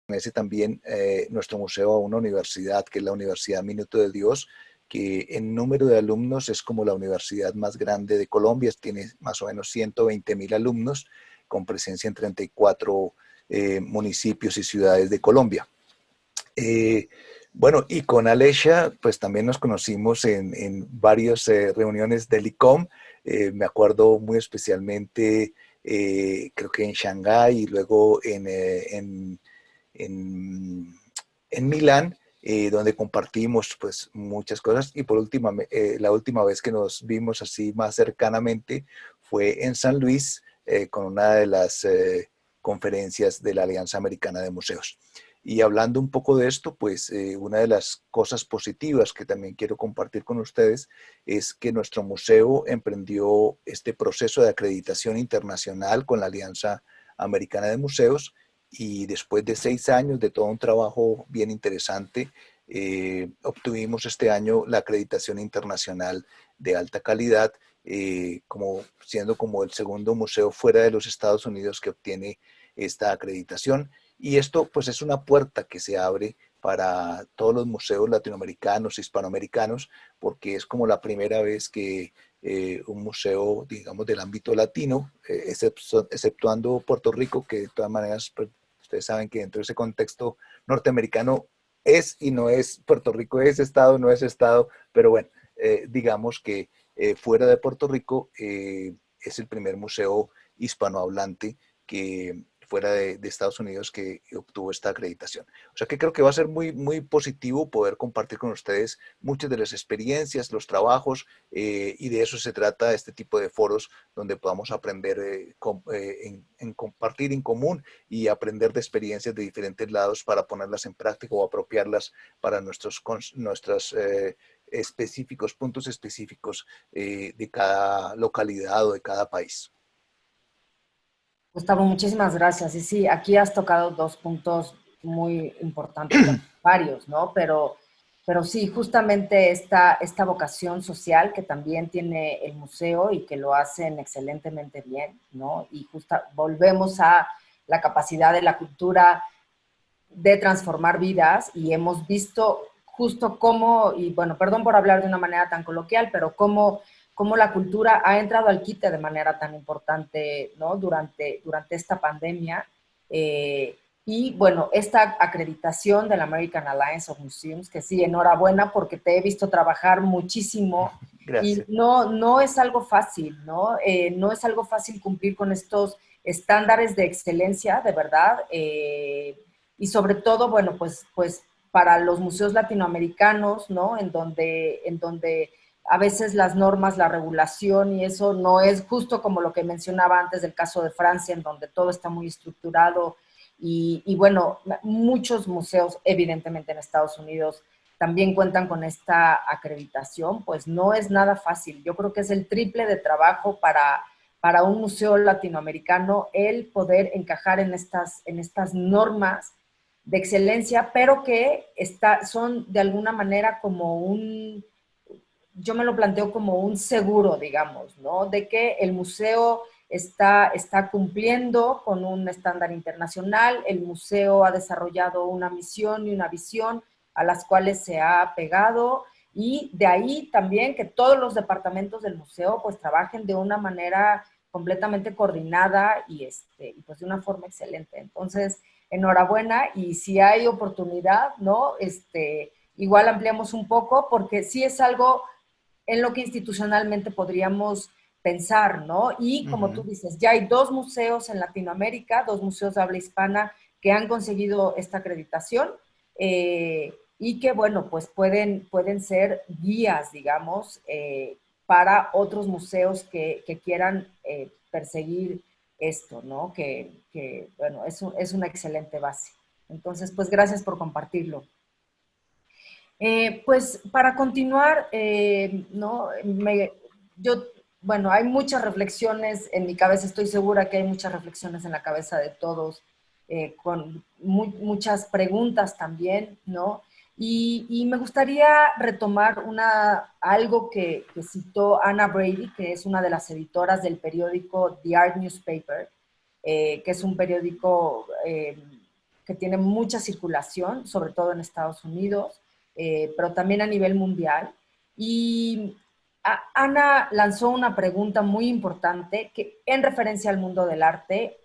pertenece también nuestro museo a una universidad, que es la Universidad Minuto de Dios, que en número de alumnos es como la universidad más grande de Colombia, tiene más o menos 120.000 alumnos, con presencia en 34 municipios y ciudades de Colombia. Bueno, y con Alesha, pues también nos conocimos en varias reuniones del ICOM. Me acuerdo muy especialmente, creo que en Shanghái y luego en, en Milán, donde compartimos pues muchas cosas. Y por última, la última vez que nos vimos así más cercanamente fue en San Luis, con una de las conferencias de la Alianza Americana de Museos. Y hablando un poco de esto, pues una de las cosas positivas que también quiero compartir con ustedes es que nuestro museo emprendió este proceso de acreditación internacional con la Alianza Americana de Museos, y después de 6 años de todo un trabajo bien interesante, obtuvimos este año la acreditación internacional de alta calidad, siendo como el segundo museo fuera de los Estados Unidos que obtiene esta acreditación. Y esto pues es una puerta que se abre para todos los museos latinoamericanos, hispanoamericanos, porque es como la primera vez que un museo, digamos, del ámbito latino, exceptuando Puerto Rico, que de todas maneras, pues, ustedes saben que dentro de ese contexto norteamericano es y no es, Puerto Rico es estado, no es estado, pero bueno, digamos que fuera de Puerto Rico es el primer museo hispanohablante que fuera de Estados Unidos que obtuvo esta acreditación. O sea que creo que va a ser muy, muy positivo poder compartir con ustedes muchas de las experiencias, los trabajos, y de eso se trata este tipo de foros donde podamos aprender en compartir en común y aprender de experiencias de diferentes lados para ponerlas en práctica o apropiarlas para nuestros específicos, puntos específicos de cada localidad o de cada país. Gustavo, muchísimas gracias. Y sí, aquí has tocado dos puntos muy importantes, bueno, varios, ¿no? Pero sí, justamente esta vocación social que también tiene el museo y que lo hacen excelentemente bien, ¿no? Y volvemos a la capacidad de la cultura de transformar vidas y hemos visto justo cómo, y bueno, perdón por hablar de una manera tan coloquial, pero cómo la cultura ha entrado al quite de manera tan importante, ¿no? Durante esta pandemia. Y bueno, esta acreditación de la American Alliance of Museums, que sí, enhorabuena porque te he visto trabajar muchísimo y Gracias. no es algo fácil, ¿no? No es algo fácil cumplir con estos estándares de excelencia, de verdad. Y sobre todo, bueno, pues para los museos latinoamericanos, ¿no? En donde a veces las normas, la regulación y eso no es justo como lo que mencionaba antes del caso de Francia, en donde todo está muy estructurado y bueno, muchos museos evidentemente en Estados Unidos también cuentan con esta acreditación, pues no es nada fácil. Yo creo que es el triple de trabajo para un museo latinoamericano el poder encajar en estas normas de excelencia, pero que son de alguna manera como yo me lo planteo como un seguro, digamos, ¿no? De que el museo está cumpliendo con un estándar internacional, el museo ha desarrollado una misión y una visión a las cuales se ha pegado y de ahí también que todos los departamentos del museo pues trabajen de una manera completamente coordinada y pues de una forma excelente. Entonces, enhorabuena y si hay oportunidad, ¿no? Igual ampliamos un poco porque sí es algo en lo que institucionalmente podríamos pensar, ¿no? Y como tú Ujú. dices, ya hay dos museos en Latinoamérica, dos museos de habla hispana que han conseguido esta acreditación y que, bueno, pues pueden ser guías, digamos, para otros museos que quieran perseguir esto, ¿no? Bueno, es una excelente base. Entonces, pues gracias por compartirlo. Pues para continuar, ¿no? Yo, bueno, hay muchas reflexiones en mi cabeza, estoy segura que hay muchas reflexiones en la cabeza de todos, con muchas preguntas también, ¿no? Y me gustaría retomar algo que citó Anna Brady, que es una de las editoras del periódico The Art Newspaper, que es un periódico que tiene mucha circulación, sobre todo en Estados Unidos, pero también a nivel mundial. Y Ana lanzó una pregunta muy importante que, en referencia al mundo del arte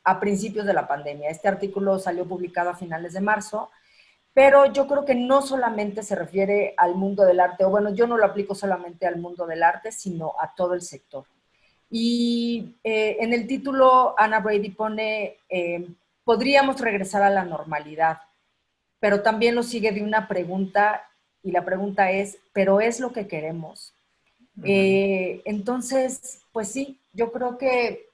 a principios de la pandemia. Este artículo salió publicado a finales de marzo, pero yo creo que no solamente se refiere al mundo del arte, o bueno, yo no lo aplico solamente al mundo del arte, sino a todo el sector. Y en el título, Ana Brady pone, podríamos regresar a la normalidad, pero también lo sigue de una pregunta, y la pregunta es, ¿pero es lo que queremos? Entonces, pues sí, yo creo que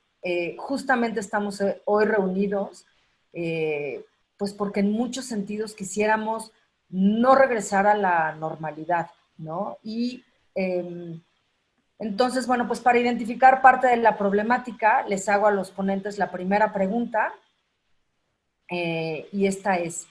justamente estamos hoy reunidos, eh, pues porque en muchos sentidos quisiéramos no regresar a la normalidad, ¿no? Y entonces, bueno, pues para identificar parte de la problemática, les hago a los ponentes la primera pregunta, y esta es,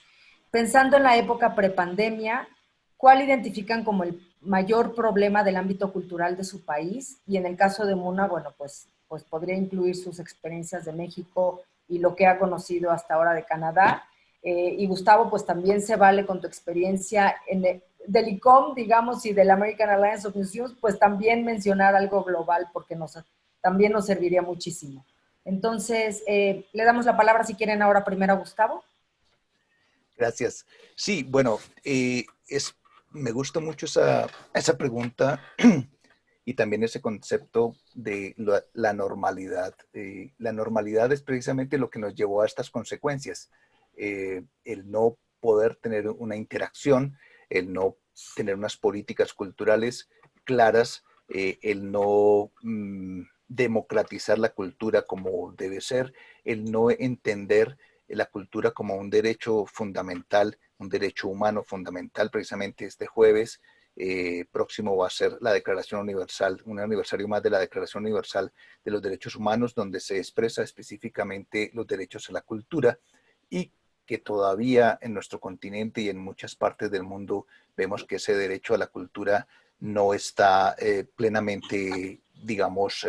pensando en la época prepandemia, ¿cuál identifican como el mayor problema del ámbito cultural de su país? Y en el caso de Muna, bueno, pues podría incluir sus experiencias de México y lo que ha conocido hasta ahora de Canadá. Y Gustavo, pues también se vale con tu experiencia del ICOM, digamos, y del American Alliance of Museums, pues también mencionar algo global porque también nos serviría muchísimo. Entonces, le damos la palabra si quieren ahora primero a Gustavo. Gracias. Sí, bueno, me gusta mucho esa pregunta y también ese concepto de la normalidad. La normalidad es precisamente lo que nos llevó a estas consecuencias. El no poder tener una interacción, el no tener unas políticas culturales claras, el no democratizar la cultura como debe ser, el no entender la cultura como un derecho fundamental, un derecho humano fundamental. Precisamente este jueves próximo va a ser la Declaración Universal, un aniversario más de la Declaración Universal de los Derechos Humanos, donde se expresa específicamente los derechos a la cultura y que todavía en nuestro continente y en muchas partes del mundo vemos que ese derecho a la cultura no está plenamente, digamos,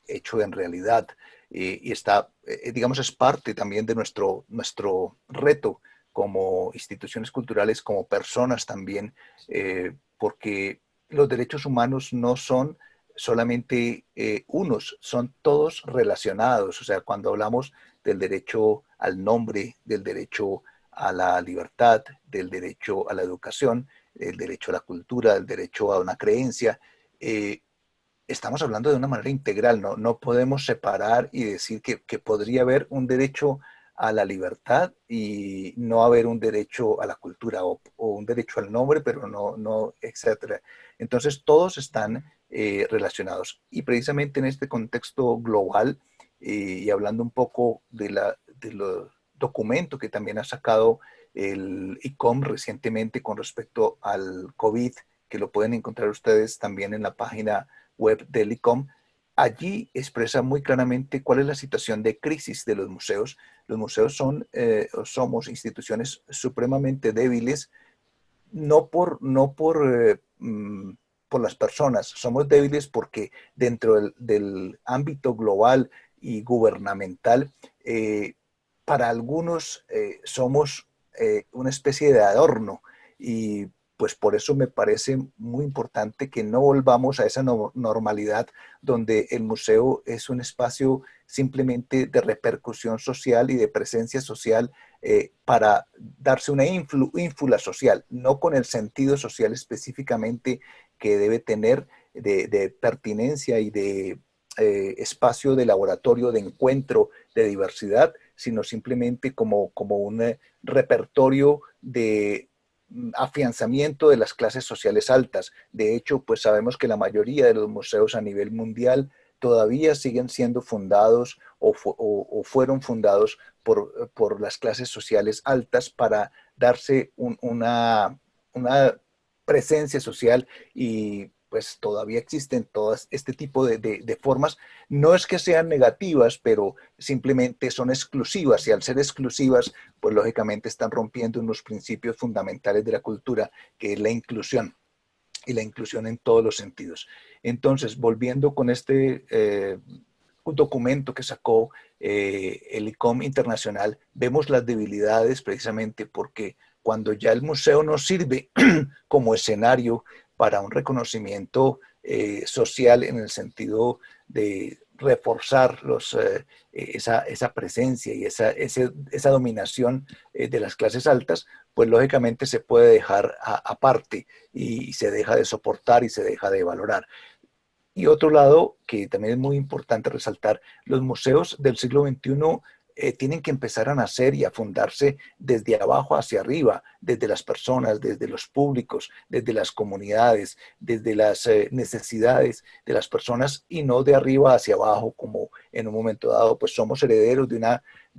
hecho en realidad, y está, digamos, es parte también de nuestro reto como instituciones culturales, como personas también, porque los derechos humanos no son solamente unos, son todos relacionados. O sea, cuando hablamos del derecho al nombre, del derecho a la libertad, del derecho a la educación, del derecho a la cultura, del derecho a una creencia, estamos hablando de una manera integral, ¿no? No podemos separar y decir que podría haber un derecho a la libertad y no haber un derecho a la cultura o un derecho al nombre, pero no, etcétera. Entonces, todos están relacionados. Y precisamente en este contexto global, y hablando un poco de los documentos que también ha sacado el ICOM recientemente con respecto al COVID, que lo pueden encontrar ustedes también en la página web del ICOM, allí expresa muy claramente cuál es la situación de crisis de los museos. Los museos somos instituciones supremamente débiles, no por las personas, somos débiles porque dentro del ámbito global y gubernamental, para algunos somos una especie de adorno y pues por eso me parece muy importante que no volvamos a esa normalidad donde el museo es un espacio simplemente de repercusión social y de presencia social, para darse una ínfula social, no con el sentido social específicamente que debe tener de pertinencia y de espacio de laboratorio, de encuentro, de diversidad, sino simplemente como un repertorio de afianzamiento de las clases sociales altas. De hecho, pues sabemos que la mayoría de los museos a nivel mundial todavía siguen siendo fundados o fueron fundados por las clases sociales altas para darse una presencia social y pues todavía existen todas este tipo de formas. No es que sean negativas, pero simplemente son exclusivas y al ser exclusivas, pues lógicamente están rompiendo unos principios fundamentales de la cultura, que es la inclusión y la inclusión en todos los sentidos. Entonces, volviendo con documento que sacó el ICOM Internacional, vemos las debilidades precisamente porque cuando ya el museo no sirve como escenario para un reconocimiento social en el sentido de reforzar esa presencia y esa dominación de las clases altas, pues lógicamente se puede dejar aparte y se deja de soportar y se deja de valorar. Y otro lado que también es muy importante resaltar, los museos del siglo XXI tienen que empezar a nacer y a fundarse desde abajo hacia arriba, desde las personas, desde los públicos, desde las comunidades, desde las necesidades de las personas y no de arriba hacia abajo como en un momento dado, pues somos herederos de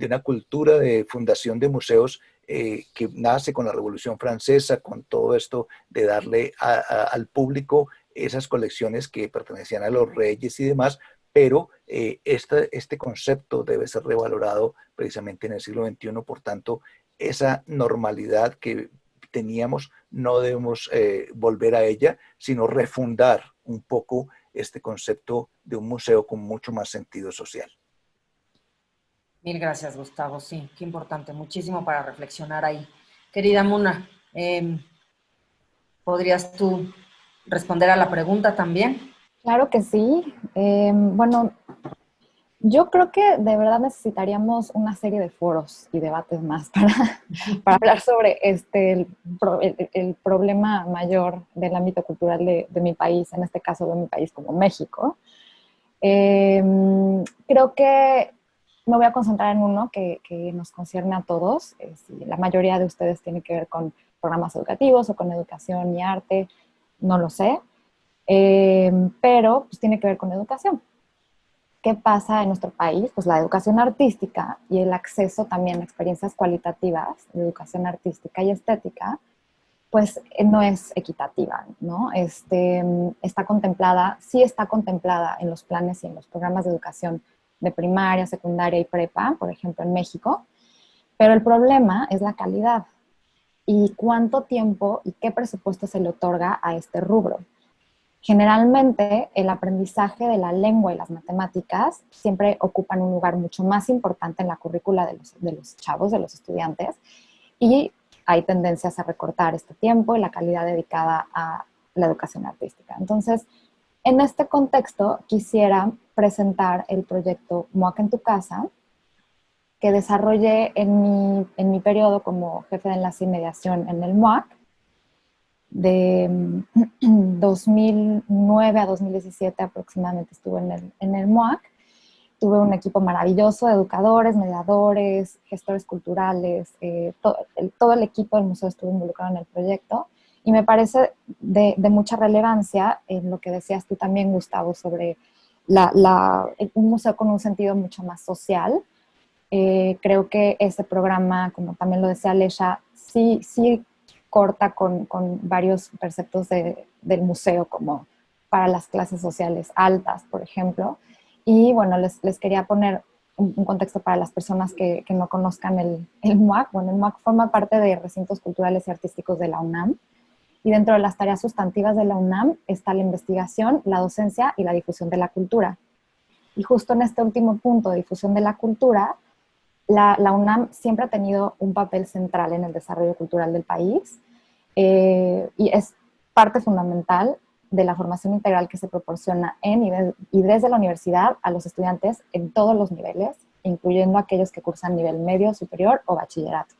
una cultura de fundación de museos que nace con la Revolución Francesa, con todo esto de darle al público esas colecciones que pertenecían a los reyes y demás, pero este concepto debe ser revalorado precisamente en el siglo XXI, por tanto, esa normalidad que teníamos no debemos volver a ella, sino refundar un poco este concepto de un museo con mucho más sentido social. Mil gracias, Gustavo. Sí, qué importante. Muchísimo para reflexionar ahí. Querida Muna, ¿podrías tú responder a la pregunta también? Claro que sí. Bueno, yo creo que de verdad necesitaríamos una serie de foros y debates más para hablar sobre el problema mayor del ámbito cultural de mi país, en este caso de mi país como México. Creo que me voy a concentrar en uno que nos concierne a todos. Si la mayoría de ustedes tiene que ver con programas educativos o con educación y arte, no lo sé, pero pues tiene que ver con educación. ¿Qué pasa en nuestro país? Pues la educación artística y el acceso también a experiencias cualitativas de educación artística y estética, pues no es equitativa, ¿no? Está contemplada, sí está contemplada en los planes y en los programas de educación de primaria, secundaria y prepa, por ejemplo, en México, pero el problema es la calidad y cuánto tiempo y qué presupuesto se le otorga a este rubro. Generalmente, el aprendizaje de la lengua y las matemáticas siempre ocupan un lugar mucho más importante en la currícula de los chavos, de los estudiantes, y hay tendencias a recortar este tiempo y la calidad dedicada a la educación artística. Entonces, en este contexto, quisiera presentar el proyecto MUAC en tu casa, que desarrollé en mi periodo como jefe de enlace y mediación en el MUAC, de 2009 a 2017 aproximadamente estuve en el MUAC. Tuve un equipo maravilloso de educadores, mediadores, gestores culturales, todo el equipo del museo estuvo involucrado en el proyecto y me parece de mucha relevancia en lo que decías tú también, Gustavo, sobre un museo con un sentido mucho más social. Creo que ese programa, como también lo decía Lesha, sí corta con varios preceptos del museo, como para las clases sociales altas, por ejemplo. Y bueno, les quería poner un contexto para las personas que no conozcan el MUAC. Bueno, el MUAC forma parte de recintos culturales y artísticos de la UNAM. Y dentro de las tareas sustantivas de la UNAM está la investigación, la docencia y la difusión de la cultura. Y justo en este último punto de difusión de la cultura, la UNAM siempre ha tenido un papel central en el desarrollo cultural del país y es parte fundamental de la formación integral que se proporciona y desde la universidad a los estudiantes en todos los niveles, incluyendo aquellos que cursan nivel medio, superior o bachillerato.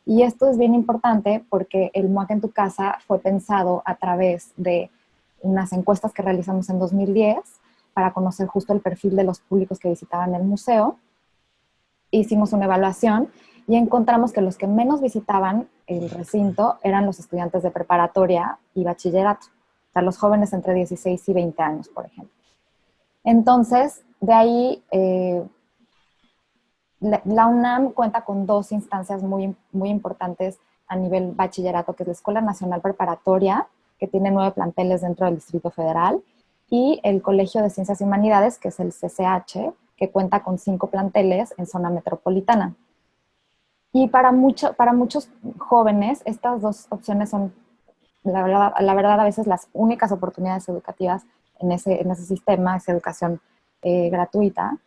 Y esto es bien importante porque el MUAC en tu casa fue pensado a través de unas encuestas que realizamos en 2010 para conocer justo el perfil de los públicos que visitaban el museo. Hicimos una evaluación y encontramos que los que menos visitaban el recinto eran los estudiantes de preparatoria y bachillerato, o sea, los jóvenes entre 16 y 20 años, por ejemplo. Entonces, de ahí, la UNAM cuenta con dos instancias muy importantes a nivel bachillerato, que es la Escuela Nacional Preparatoria, que tiene 9 planteles dentro del Distrito Federal, y el Colegio de Ciencias y Humanidades, que es el CCH, que cuenta con 5 planteles en zona metropolitana. Y para muchos jóvenes, estas dos opciones son, la verdad, a veces las únicas oportunidades educativas en ese sistema, esa educación gratuita.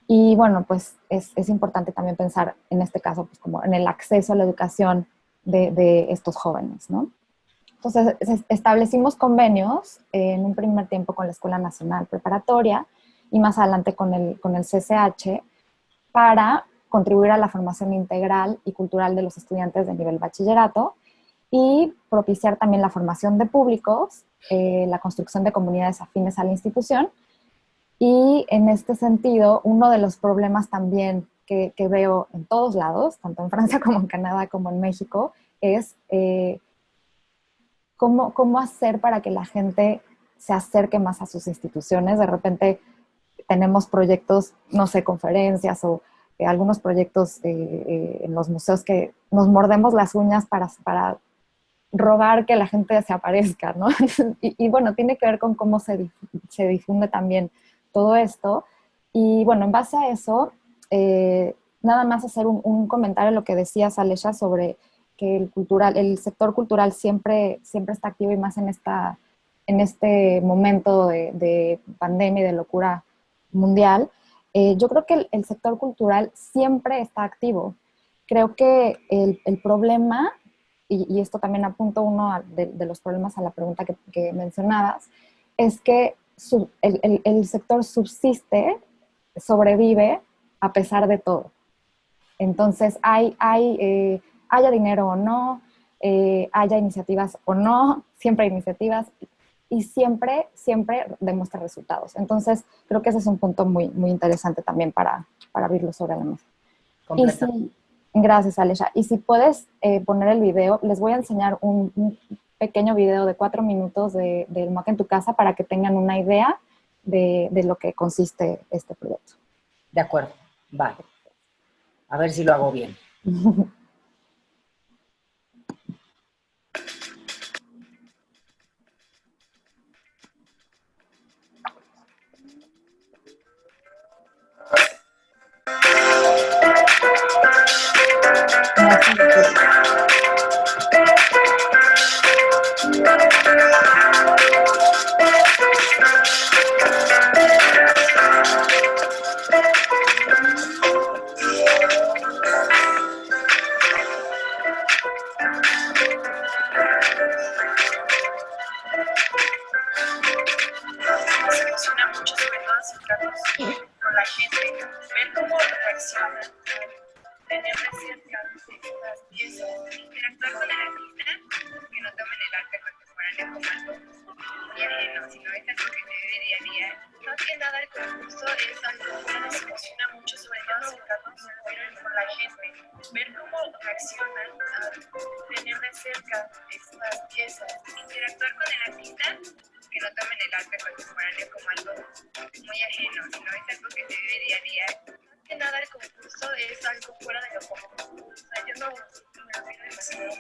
Y bueno, pues es importante también pensar en este caso, pues como en el acceso a la educación de estos jóvenes, ¿no? Entonces, establecimos convenios en un primer tiempo con la Escuela Nacional Preparatoria y más adelante con el CCH para contribuir a la formación integral y cultural de los estudiantes de nivel bachillerato y propiciar también la formación de públicos, la construcción de comunidades afines a la institución. Y en este sentido, uno de los problemas también que veo en todos lados, tanto en Francia como en Canadá como en México, es cómo hacer para que la gente se acerque más a sus instituciones. De repente tenemos proyectos, no sé, conferencias o algunos proyectos en los museos que nos mordemos las uñas para rogar que la gente se aparezca, ¿no? Y bueno, tiene que ver con cómo se difunde también todo esto. Y bueno, en base a eso, nada más hacer un comentario a lo que decías, Alesha, sobre que el sector cultural siempre está activo y más en este momento de pandemia y de locura mundial. Yo creo que el sector cultural siempre está activo. Creo que el problema, y esto también apunto uno de los problemas a la pregunta que mencionabas, es que el sector subsiste, sobrevive a pesar de todo. Entonces, haya dinero o no, haya iniciativas o no, siempre hay iniciativas y siempre demuestra resultados. Entonces, creo que ese es un punto muy, muy interesante también para abrirlo sobre la mesa. Y si, gracias, Alesha. Y si puedes poner el video, les voy a enseñar un pequeño video de 4 minutos del MOAC en tu casa para que tengan una idea de lo que consiste este proyecto. De acuerdo, vale. A ver si lo hago bien.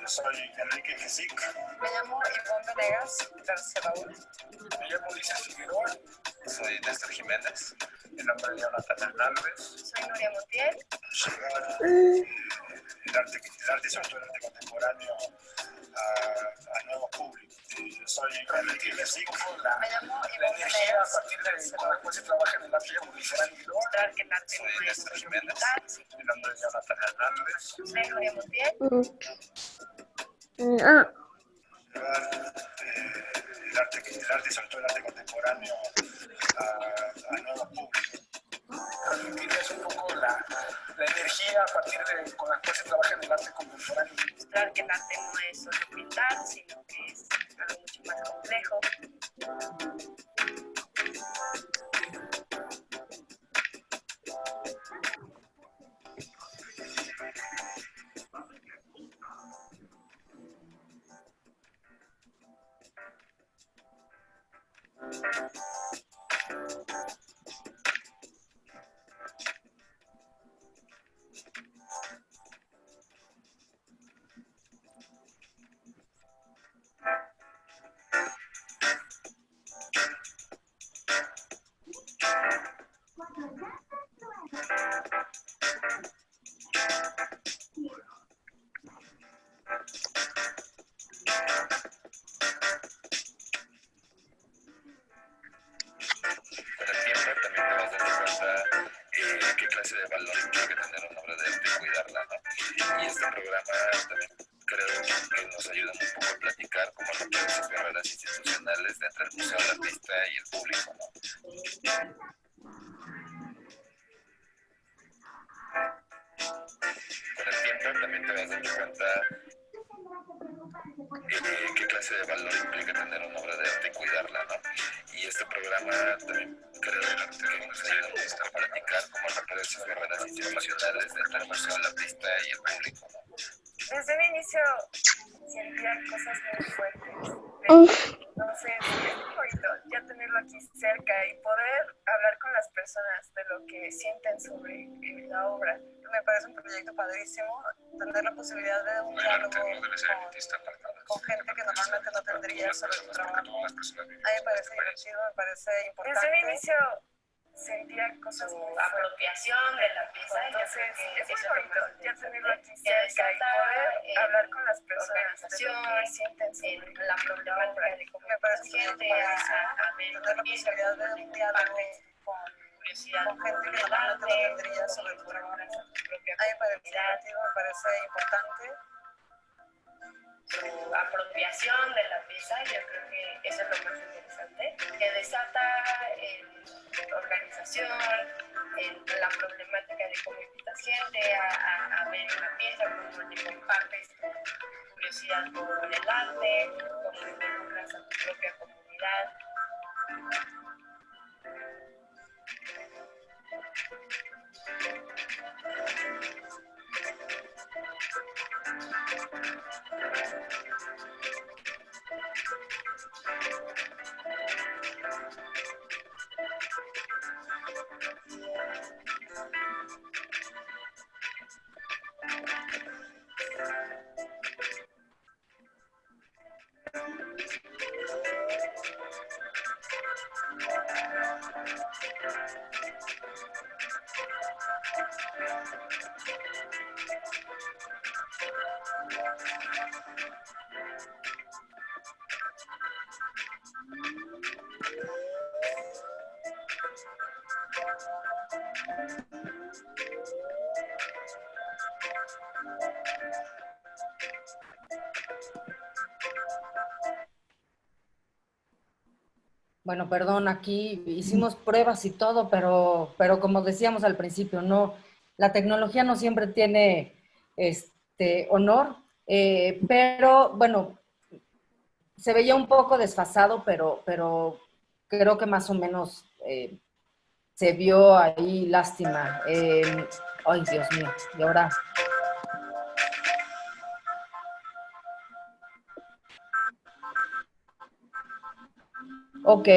Soy Enrique Gesic. Me llamo Ivonne Venegas. Gracias, Raúl. Me llamo Ulises Figueroa. Soy Néstor Jiménez. Mi nombre es Jonathan Hernández. Soy Nuria Montiel. El arte, sobre todo el arte contemporáneo, a nuevos públicos. Yo soy Enrique Gesic. Me llamo Ivonne Venegas. A partir de cuando después se trabaja en el arte publicidad individual. Soy Néstor Jiménez. Mi nombre es Jonathan Hernández. Soy Nuria Montiel. Llevar el arte, sobre todo el arte contemporáneo, a nuevos públicos. Transmitirles un poco la energía a partir de cuando después se trabaja en el arte contemporáneo. Mostrar que el arte no es solo pintar, sino que es algo mucho más complejo. público, ¿no? Con el tiempo también te vas dando cuenta qué clase de valor implica tener una obra de arte y cuidarla, ¿no? Y este programa también creo que nos ayuda mucho a platicar cómo romper esas barreras institucionales entre el museo, la pista y el público, ¿no? Desde un inicio sentía cosas muy fuertes. Entonces, es muy bonito ya tenerlo aquí cerca y poder hablar con las personas de lo que sienten sobre la obra. Me parece un proyecto padrísimo, tener la posibilidad de un diálogo con gente que normalmente no tendría sobre su trabajo. A mí me parece divertido, me parece importante. Desde un inicio sentía cosas muy apropiación de la pieza. Entonces, es muy bonito ya tenerlo aquí cerca y poder hablar con las personas de lo que sienten sobre la problemática de cómo me parece gente tener la posibilidad de un diálogo con gente que normalmente no tendría sobre tu trabajo. A mí me parece divertido, me parece importante. Su apropiación de la pieza, yo creo que eso es lo más interesante, que desata organización, la problemática de cómo invitas gente a ver una pieza, cómo te compartes tu curiosidad por el arte, cómo involucras a tu propia comunidad. Bueno, perdón, aquí hicimos pruebas y todo, pero como decíamos al principio, no, la tecnología no siempre tiene honor, pero bueno, se veía un poco desfasado, pero creo que más o menos se vio ahí lástima. Ay, Dios mío, y ahora... Ok.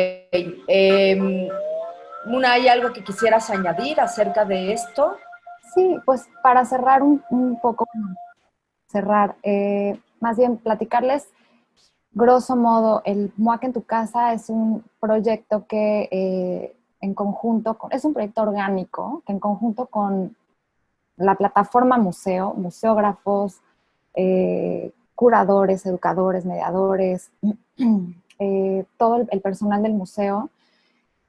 Muna, ¿hay algo que quisieras añadir acerca de esto? Sí, pues para cerrar un poco, cerrar, más bien platicarles, grosso modo, el MUAC en tu casa es un proyecto que en conjunto, es un proyecto orgánico que en conjunto con la plataforma museo, museógrafos, curadores, educadores, mediadores, todo el personal del museo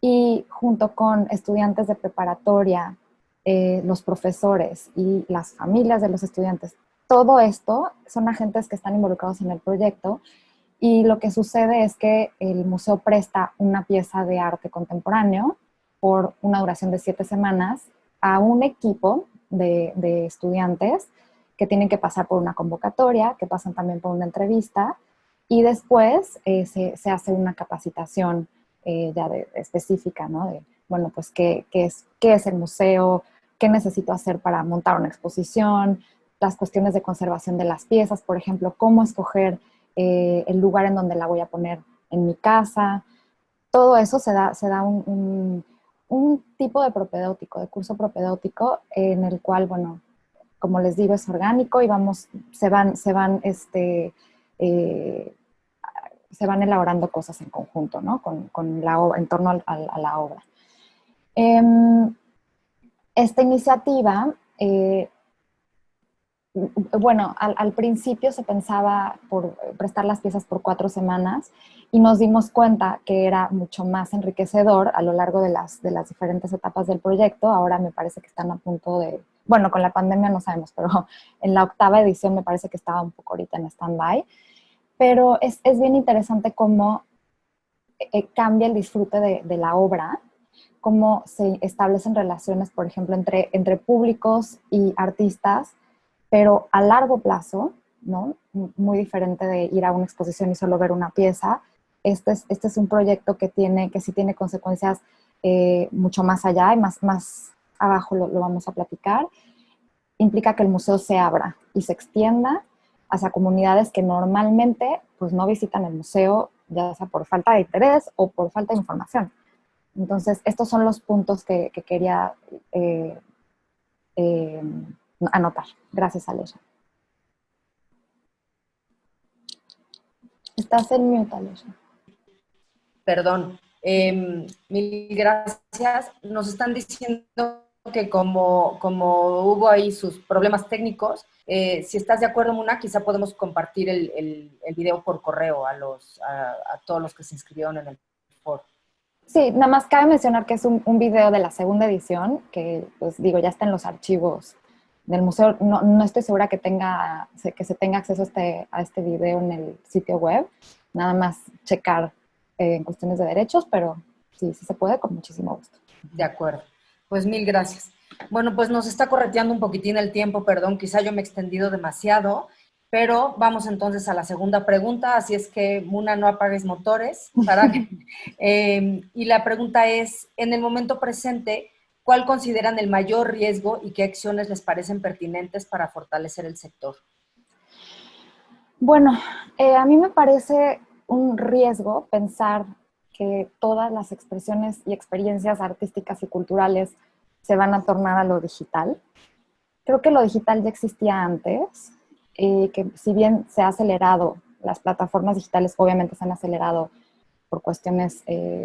y junto con estudiantes de preparatoria, los profesores y las familias de los estudiantes. Todo esto son agentes que están involucrados en el proyecto y lo que sucede es que el museo presta una pieza de arte contemporáneo por una duración de 7 semanas a un equipo de estudiantes que tienen que pasar por una convocatoria, que pasan también por una entrevista y después se hace una capacitación ya específica, ¿no? De, bueno, pues qué es el museo, qué necesito hacer para montar una exposición, las cuestiones de conservación de las piezas, por ejemplo, cómo escoger el lugar en donde la voy a poner en mi casa. Todo eso se da un tipo de propedéutico, de curso propedéutico, en el cual, bueno, como les digo, es orgánico y se van elaborando cosas en conjunto, ¿no? Con la obra, en torno a la obra. Esta iniciativa, bueno, al principio se pensaba por prestar las piezas por 4 semanas y nos dimos cuenta que era mucho más enriquecedor a lo largo de las diferentes etapas del proyecto. Ahora me parece que están a punto de, bueno, con la pandemia no sabemos, pero en la 8ª edición me parece que estaba un poco ahorita en stand-by. Pero es bien interesante cómo cambia el disfrute de la obra, cómo se establecen relaciones, por ejemplo, entre públicos y artistas, pero a largo plazo, ¿no? Muy diferente de ir a una exposición y solo ver una pieza. Este es un proyecto que sí tiene consecuencias mucho más allá, y más abajo lo vamos a platicar. Implica que el museo se abra y se extienda hacia comunidades que normalmente pues, no visitan el museo, ya sea por falta de interés o por falta de información. Entonces, estos son los puntos que quería anotar. Gracias, Alesha. Estás en mute, Alesha. Perdón. Mil gracias. Nos están diciendo que como hubo ahí sus problemas técnicos, si estás de acuerdo, Muna, quizá podemos compartir el video por correo a todos los que se inscribieron en el foro. Sí, nada más cabe mencionar que es un video de la segunda edición, que pues digo, ya está en los archivos del museo. No estoy segura que se tenga acceso a este video en el sitio web, nada más checar en cuestiones de derechos, pero sí se puede, con muchísimo gusto. De acuerdo. Pues mil gracias. Bueno, pues nos está correteando un poquitín el tiempo, perdón, quizá yo me he extendido demasiado, pero vamos entonces a la segunda pregunta, así es que, Muna, no apagues motores. Y la pregunta es, en el momento presente, ¿cuál consideran el mayor riesgo y qué acciones les parecen pertinentes para fortalecer el sector? Bueno, a mí me parece un riesgo pensar que todas las expresiones y experiencias artísticas y culturales se van a tornar a lo digital. Creo que lo digital ya existía antes, que si bien se ha acelerado, las plataformas digitales obviamente se han acelerado por cuestiones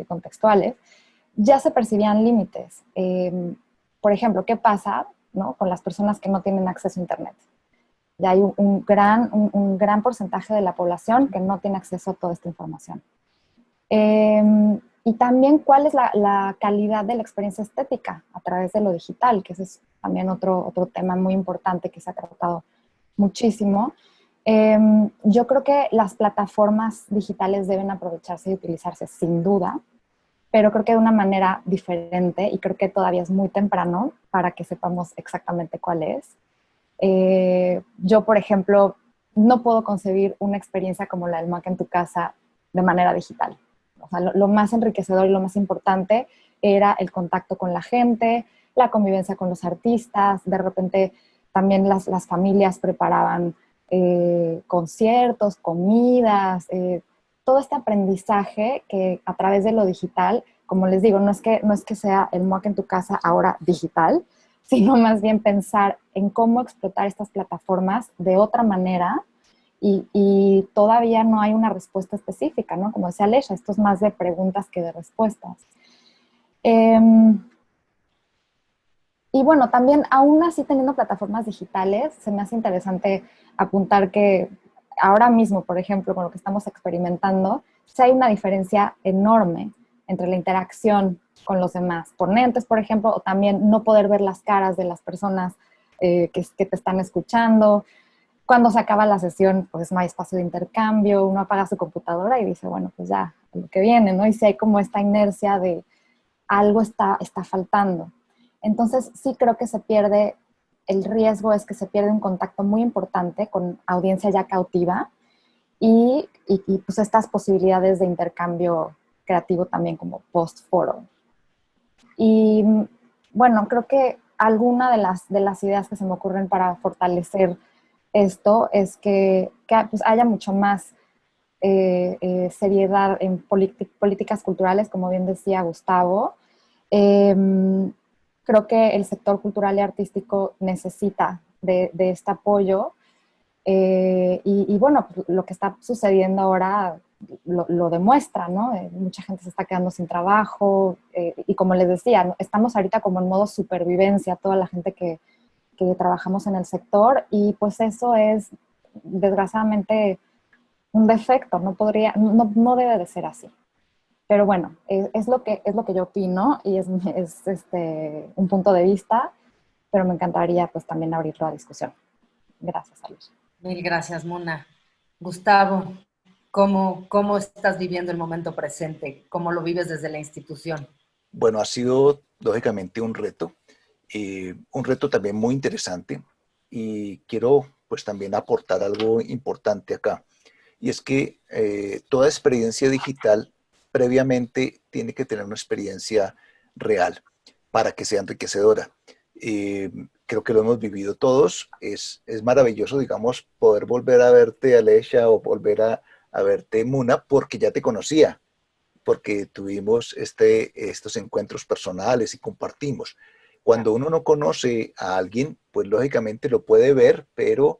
contextuales, ya se percibían límites. Por ejemplo, ¿qué pasa, ¿no?, con las personas que no tienen acceso a Internet? Ya hay un gran porcentaje de la población que no tiene acceso a toda esta información. Y también cuál es la calidad de la experiencia estética a través de lo digital, que ese es también otro tema muy importante que se ha tratado muchísimo. Yo creo que las plataformas digitales deben aprovecharse y utilizarse sin duda, pero creo que de una manera diferente, y creo que todavía es muy temprano para que sepamos exactamente cuál es. Yo, por ejemplo, no puedo concebir una experiencia como la del MOAC en tu casa de manera digital. O sea, lo más enriquecedor y lo más importante era el contacto con la gente, la convivencia con los artistas. De repente también las familias preparaban conciertos, comidas, todo este aprendizaje que a través de lo digital, como les digo, no es que sea el MOAC en tu casa ahora digital, sino más bien pensar en cómo explotar estas plataformas de otra manera, y todavía no hay una respuesta específica, ¿no? Como decía Alesha, esto es más de preguntas que de respuestas. Y bueno, también aún así teniendo plataformas digitales, se me hace interesante apuntar que ahora mismo, por ejemplo, con lo que estamos experimentando, sí hay una diferencia enorme entre la interacción con los demás ponentes, por ejemplo, o también no poder ver las caras de las personas que te están escuchando. Cuando se acaba la sesión, pues no hay espacio de intercambio, uno apaga su computadora y dice, bueno, pues ya, lo que viene, ¿no? Y si hay como esta inercia de algo está faltando. Entonces, sí creo que se pierde, el riesgo es que se pierde un contacto muy importante con audiencia ya cautiva y pues estas posibilidades de intercambio creativo también como post-foro. Y bueno, creo que alguna de las ideas que se me ocurren para fortalecer esto es que pues haya mucho más seriedad en políticas culturales, como bien decía Gustavo. Creo que el sector cultural y artístico necesita de este apoyo. Y bueno, pues lo que está sucediendo ahora lo demuestra, ¿no? Mucha gente se está quedando sin trabajo, y como les decía, ¿no?, estamos ahorita como en modo supervivencia, toda la gente que trabajamos en el sector, y pues eso es desgraciadamente un defecto, no debe de ser así. Pero bueno, es lo que yo opino, y es un punto de vista, pero me encantaría pues también abrirlo a discusión. Gracias, Alicia. Mil gracias, Mona. Gustavo. ¿Cómo estás viviendo el momento presente? ¿Cómo lo vives desde la institución? Bueno, ha sido lógicamente un reto también muy interesante y quiero pues también aportar algo importante acá. Y es que toda experiencia digital previamente tiene que tener una experiencia real para que sea enriquecedora. Creo que lo hemos vivido todos. Es maravilloso, digamos, poder volver a verte, Alesha, o volver a verte, Muna, porque ya te conocía, porque tuvimos estos encuentros personales y compartimos. Cuando uno no conoce a alguien, pues lógicamente lo puede ver, pero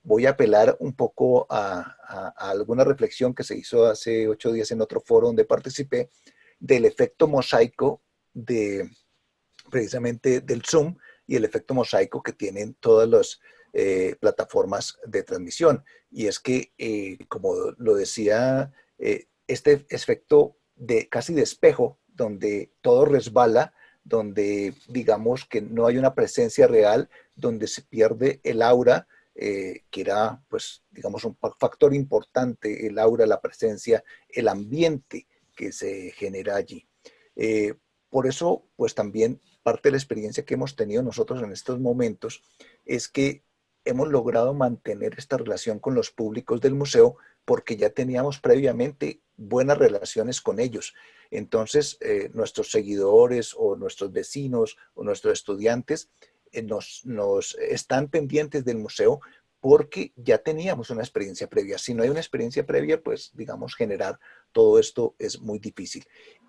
voy a apelar un poco a alguna reflexión que se hizo hace 8 días en otro foro donde participé del efecto mosaico de precisamente del Zoom y el efecto mosaico que tienen todas las plataformas de transmisión. Y es que, como lo decía, este efecto de casi de espejo, donde todo resbala, donde digamos que no hay una presencia real, donde se pierde el aura, que era, pues, digamos, un factor importante, el aura, la presencia, el ambiente que se genera allí. Eh, por eso, pues también parte de la experiencia que hemos tenido nosotros en estos momentos es que hemos logrado mantener esta relación con los públicos del museo porque ya teníamos previamente buenas relaciones con ellos. Entonces, nuestros seguidores o nuestros vecinos o nuestros estudiantes nos están pendientes del museo porque ya teníamos una experiencia previa. Si no hay una experiencia previa, pues digamos, generar todo esto es muy difícil.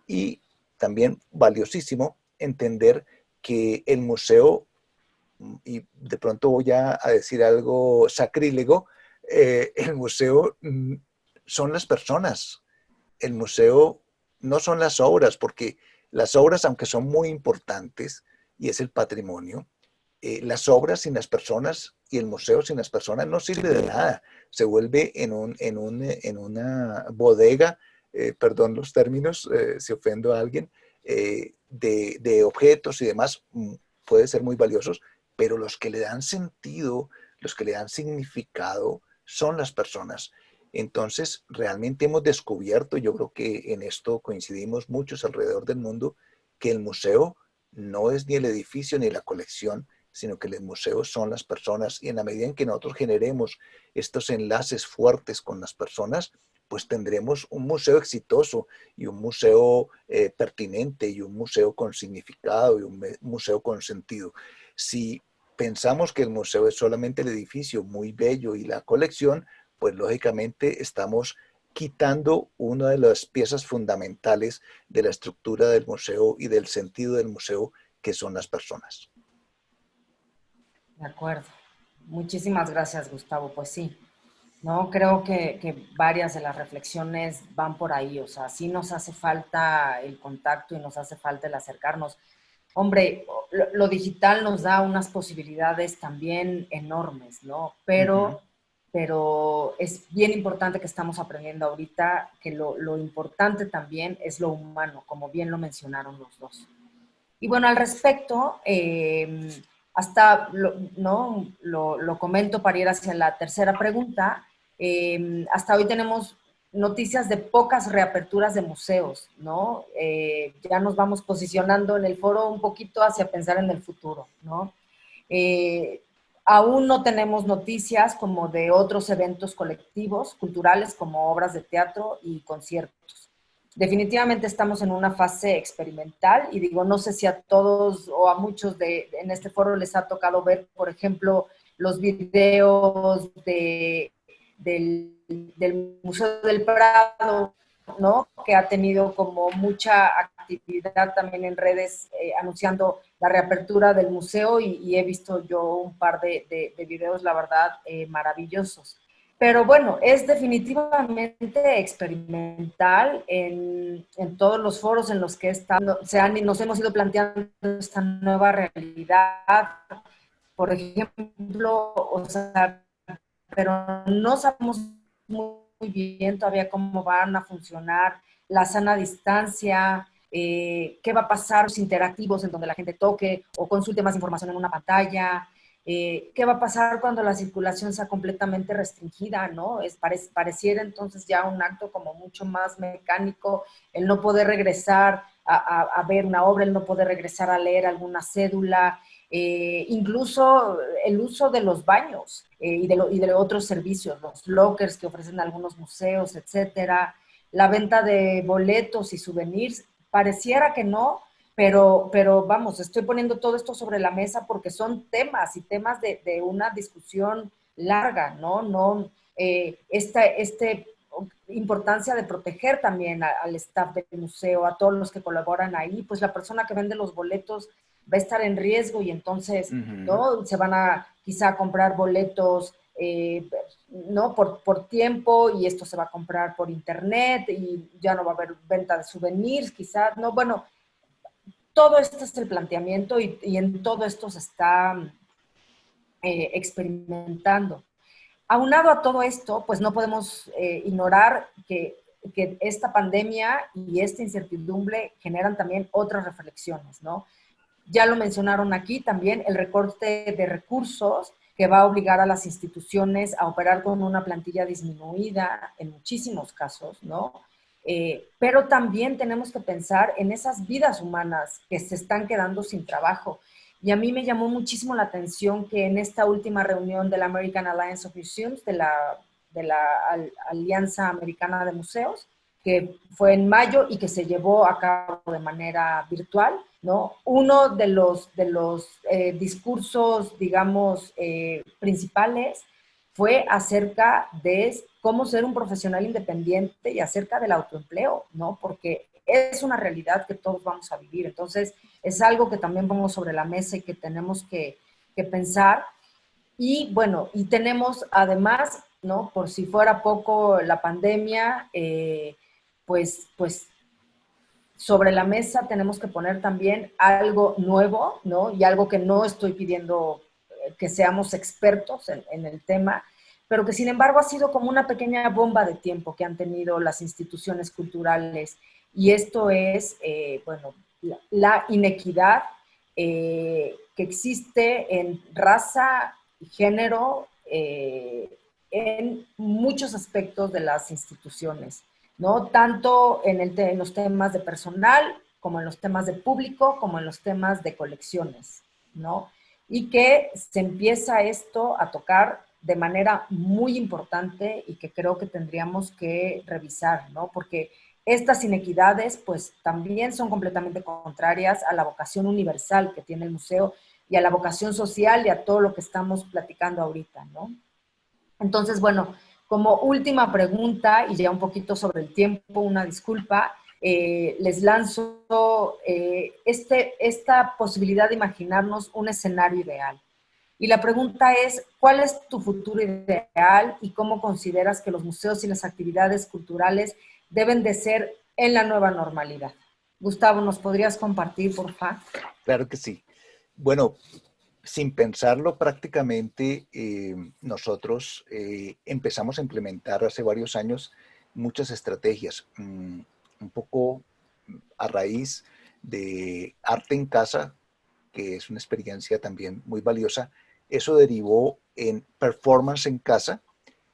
Y también valiosísimo entender que el museo, y de pronto voy a decir algo sacrílego, el museo son las personas, el museo no son las obras, porque las obras, aunque son muy importantes, y es el patrimonio, las obras sin las personas y el museo sin las personas no sirve de nada. Se vuelve en una bodega, perdón los términos, si ofendo a alguien, de objetos y demás, puede ser muy valiosos, pero los que le dan sentido, los que le dan significado, son las personas. Entonces, realmente hemos descubierto, yo creo que en esto coincidimos muchos alrededor del mundo, que el museo no es ni el edificio ni la colección, sino que los museos son las personas y en la medida en que nosotros generemos estos enlaces fuertes con las personas, pues tendremos un museo exitoso y un museo pertinente y un museo con significado y un museo con sentido. Si pensamos que el museo es solamente el edificio muy bello y la colección, pues lógicamente estamos quitando una de las piezas fundamentales de la estructura del museo y del sentido del museo, que son las personas. De acuerdo. Muchísimas gracias, Gustavo. Pues sí, ¿no? Creo que varias de las reflexiones van por ahí. O sea, sí nos hace falta el contacto y nos hace falta el acercarnos. Hombre, lo digital nos da unas posibilidades también enormes, ¿no? Pero es bien importante que estamos aprendiendo ahorita que lo importante también es lo humano, como bien lo mencionaron los dos. Y bueno, al respecto, ¿no? Lo comento para ir hacia la tercera pregunta. Hasta hoy tenemos noticias de pocas reaperturas de museos, ¿no? Ya nos vamos posicionando en el foro un poquito hacia pensar en el futuro, ¿no? Eh, Aún no tenemos noticias como de otros eventos colectivos, culturales, como obras de teatro y conciertos. Definitivamente estamos en una fase experimental y digo, no sé si a todos o a muchos en este foro les ha tocado ver, por ejemplo, los videos del Museo del Prado, ¿no? Que ha tenido como mucha actividad también en redes anunciando la reapertura del museo y he visto yo un par de videos, la verdad, maravillosos. Pero bueno, es definitivamente experimental en todos los foros en los que nos hemos ido planteando esta nueva realidad. Por ejemplo, o sea, pero no sabemos muy bien todavía cómo van a funcionar la sana distancia, qué va a pasar los interactivos en donde la gente toque o consulte más información en una pantalla, ¿Qué va a pasar cuando la circulación sea completamente restringida, ¿no? Pareciera entonces ya un acto como mucho más mecánico, el no poder regresar a ver una obra, el no poder regresar a leer alguna cédula, incluso el uso de los baños y de otros servicios, los lockers que ofrecen algunos museos, etcétera, la venta de boletos y souvenirs, pareciera que no, pero vamos, estoy poniendo todo esto sobre la mesa porque son temas y temas de una discusión larga, ¿no? No esta importancia de proteger también al staff del museo, a todos los que colaboran ahí, pues la persona que vende los boletos va a estar en riesgo y entonces, ¿no? Se van a quizá comprar boletos, ¿no? Por tiempo y esto se va a comprar por internet y ya no va a haber venta de souvenirs, quizás, ¿no? Bueno, todo esto es el planteamiento y en todo esto se está experimentando. Aunado a todo esto, pues no podemos ignorar que esta pandemia y esta incertidumbre generan también otras reflexiones, ¿no? Ya lo mencionaron aquí también, el recorte de recursos que va a obligar a las instituciones a operar con una plantilla disminuida en muchísimos casos, ¿no? Pero también tenemos que pensar en esas vidas humanas que se están quedando sin trabajo. Y a mí me llamó muchísimo la atención que en esta última reunión de la American Alliance of Museums, de la Alianza Americana de Museos, que fue en mayo y que se llevó a cabo de manera virtual, ¿no? Uno de los discursos, digamos, principales fue acerca de cómo ser un profesional independiente y acerca del autoempleo, ¿no? Porque es una realidad que todos vamos a vivir. Entonces, es algo que también ponemos sobre la mesa y que tenemos que pensar. Y bueno, y tenemos además, ¿no? Por si fuera poco la pandemia, pues sobre la mesa tenemos que poner también algo nuevo, ¿no? Y algo que no estoy pidiendo que seamos expertos en el tema, pero que sin embargo ha sido como una pequeña bomba de tiempo que han tenido las instituciones culturales. Y esto es, bueno, la inequidad que existe en raza y género en muchos aspectos de las instituciones, ¿no? Tanto en los temas de personal, como en los temas de público, como en los temas de colecciones, ¿no? Y que se empieza esto a tocar de manera muy importante y que creo que tendríamos que revisar, ¿no? Porque estas inequidades, pues, también son completamente contrarias a la vocación universal que tiene el museo y a la vocación social y a todo lo que estamos platicando ahorita, ¿no? Entonces, bueno, como última pregunta, y ya un poquito sobre el tiempo, una disculpa, les lanzo esta posibilidad de imaginarnos un escenario ideal. Y la pregunta es, ¿cuál es tu futuro ideal y cómo consideras que los museos y las actividades culturales deben de ser en la nueva normalidad? Gustavo, ¿nos podrías compartir, por favor? Claro que sí. Bueno, sin pensarlo prácticamente, nosotros empezamos a implementar hace varios años muchas estrategias, un poco a raíz de Arte en Casa, que es una experiencia también muy valiosa. Eso derivó en Performance en Casa,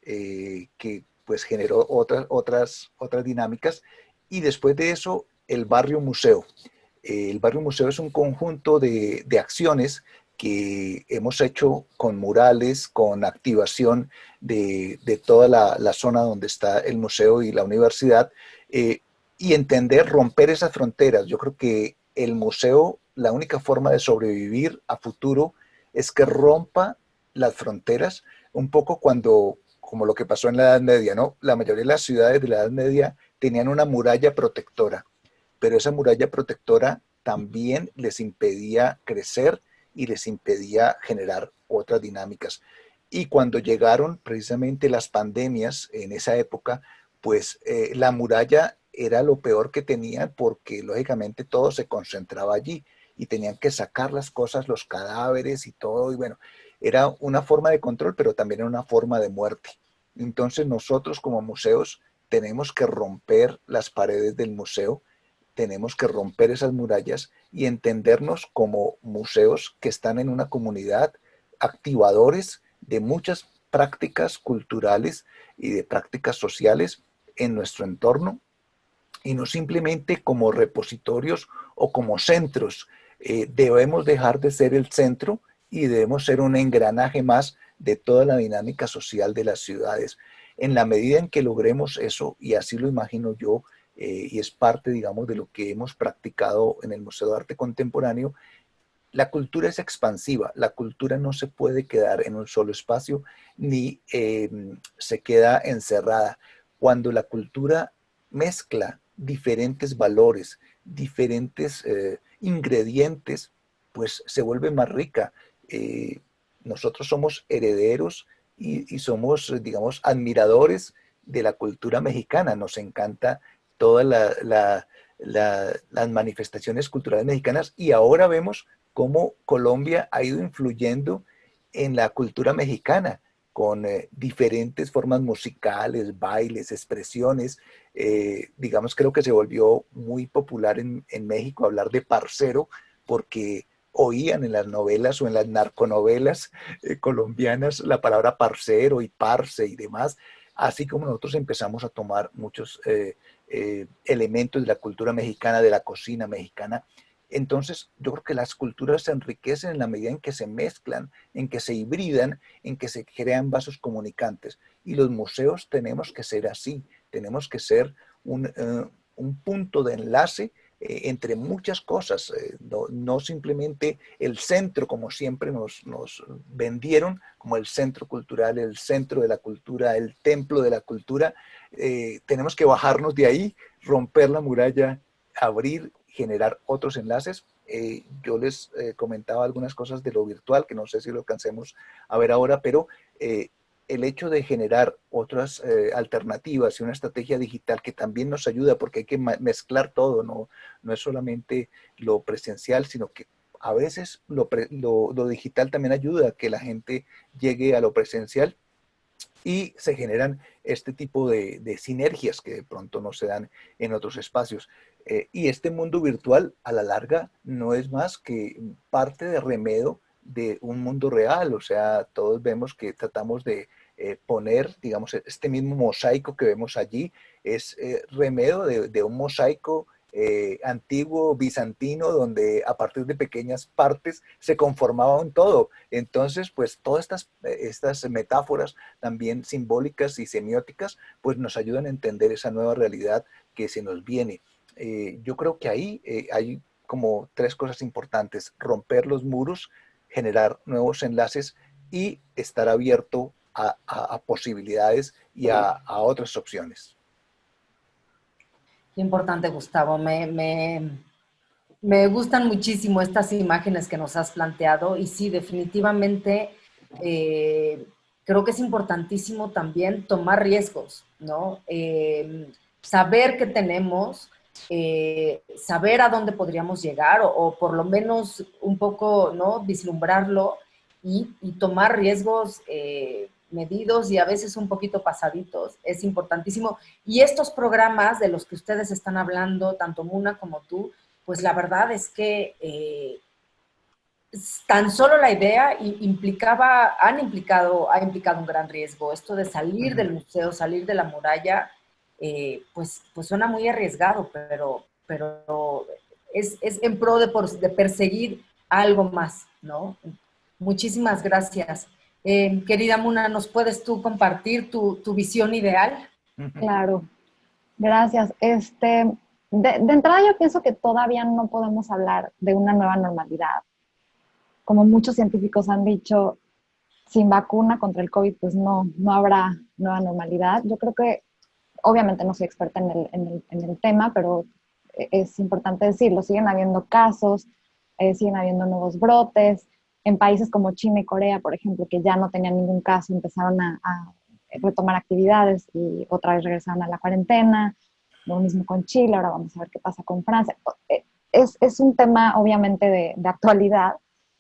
que pues generó otras dinámicas, y después de eso el Barrio Museo. El Barrio Museo es un conjunto de acciones que hemos hecho con murales, con activación de toda la zona donde está el museo y la universidad, y entender, romper esas fronteras. Yo creo que el museo, la única forma de sobrevivir a futuro es que rompa las fronteras, un poco como lo que pasó en la Edad Media, ¿no? La mayoría de las ciudades de la Edad Media tenían una muralla protectora, pero esa muralla protectora también les impedía crecer y les impedía generar otras dinámicas. Y cuando llegaron precisamente las pandemias en esa época, pues la muralla era lo peor que tenían, porque lógicamente todo se concentraba allí y tenían que sacar las cosas, los cadáveres y todo, y bueno, era una forma de control, pero también era una forma de muerte. Entonces nosotros como museos tenemos que romper las paredes del museo, tenemos que romper esas murallas y entendernos como museos que están en una comunidad activadores de muchas prácticas culturales y de prácticas sociales en nuestro entorno, y no simplemente como repositorios o como centros. Debemos dejar de ser el centro y debemos ser un engranaje más de toda la dinámica social de las ciudades. En la medida en que logremos eso, y así lo imagino yo, y es parte, digamos, de lo que hemos practicado en el Museo de Arte Contemporáneo, la cultura es expansiva, la cultura no se puede quedar en un solo espacio ni se queda encerrada. Cuando la cultura mezcla diferentes valores, diferentes ingredientes, pues se vuelve más rica. Eh, Nosotros somos herederos y somos, digamos, admiradores de la cultura mexicana. Nos encanta todas las manifestaciones culturales mexicanas, y ahora vemos cómo Colombia ha ido influyendo en la cultura mexicana con diferentes formas musicales, bailes, expresiones. Digamos, creo que se volvió muy popular en México hablar de parcero, porque oían en las novelas o en las narconovelas colombianas la palabra parcero y parce y demás, así como nosotros empezamos a tomar muchos elementos de la cultura mexicana, de la cocina mexicana. Entonces, yo creo que las culturas se enriquecen en la medida en que se mezclan, en que se hibridan, en que se crean vasos comunicantes. Y los museos tenemos que ser así, tenemos que ser un punto de enlace entre muchas cosas, no simplemente el centro, como siempre nos vendieron, como el centro cultural, el centro de la cultura, el templo de la cultura. Tenemos que bajarnos de ahí, romper la muralla, abrir, generar otros enlaces. Yo les comentaba algunas cosas de lo virtual, que no sé si lo alcancemos a ver ahora, pero el hecho de generar otras alternativas y una estrategia digital que también nos ayuda, porque hay que mezclar todo, no es solamente lo presencial, sino que a veces lo digital también ayuda a que la gente llegue a lo presencial, y se generan este tipo de sinergias que de pronto no se dan en otros espacios. Y este mundo virtual, a la larga, no es más que parte de remedio de un mundo real. O sea, todos vemos que tratamos de poner, digamos, este mismo mosaico que vemos allí, es remedio de un mosaico antiguo bizantino, donde a partir de pequeñas partes se conformaba un todo. Entonces, pues todas estas metáforas también simbólicas y semióticas, pues nos ayudan a entender esa nueva realidad que se nos viene. Yo creo que ahí hay como tres cosas importantes: romper los muros, generar nuevos enlaces y estar abierto a posibilidades y a otras opciones. Qué importante, Gustavo. Me gustan muchísimo estas imágenes que nos has planteado y sí, definitivamente creo que es importantísimo también tomar riesgos, ¿no? Saber qué tenemos, saber a dónde podríamos llegar o por lo menos un poco, ¿no? Vislumbrarlo y tomar riesgos medidos y a veces un poquito pasaditos. Es importantísimo. Y estos programas de los que ustedes están hablando, tanto Muna como tú, pues la verdad es que tan solo la idea ha implicado un gran riesgo. Esto de salir del museo, salir de la muralla, pues suena muy arriesgado, pero es en pro de perseguir algo más, ¿no? Muchísimas gracias. Querida Muna, ¿nos puedes tú compartir tu visión ideal? Claro, gracias. De entrada yo pienso que todavía no podemos hablar de una nueva normalidad. Como muchos científicos han dicho, sin vacuna contra el COVID, pues no habrá nueva normalidad. Yo creo que, obviamente no soy experta en el tema, pero es importante decirlo, siguen habiendo casos, siguen habiendo nuevos brotes. En países como China y Corea, por ejemplo, que ya no tenían ningún caso, empezaron a retomar actividades y otra vez regresaron a la cuarentena. Lo mismo con Chile, ahora vamos a ver qué pasa con Francia. Es un tema obviamente de actualidad,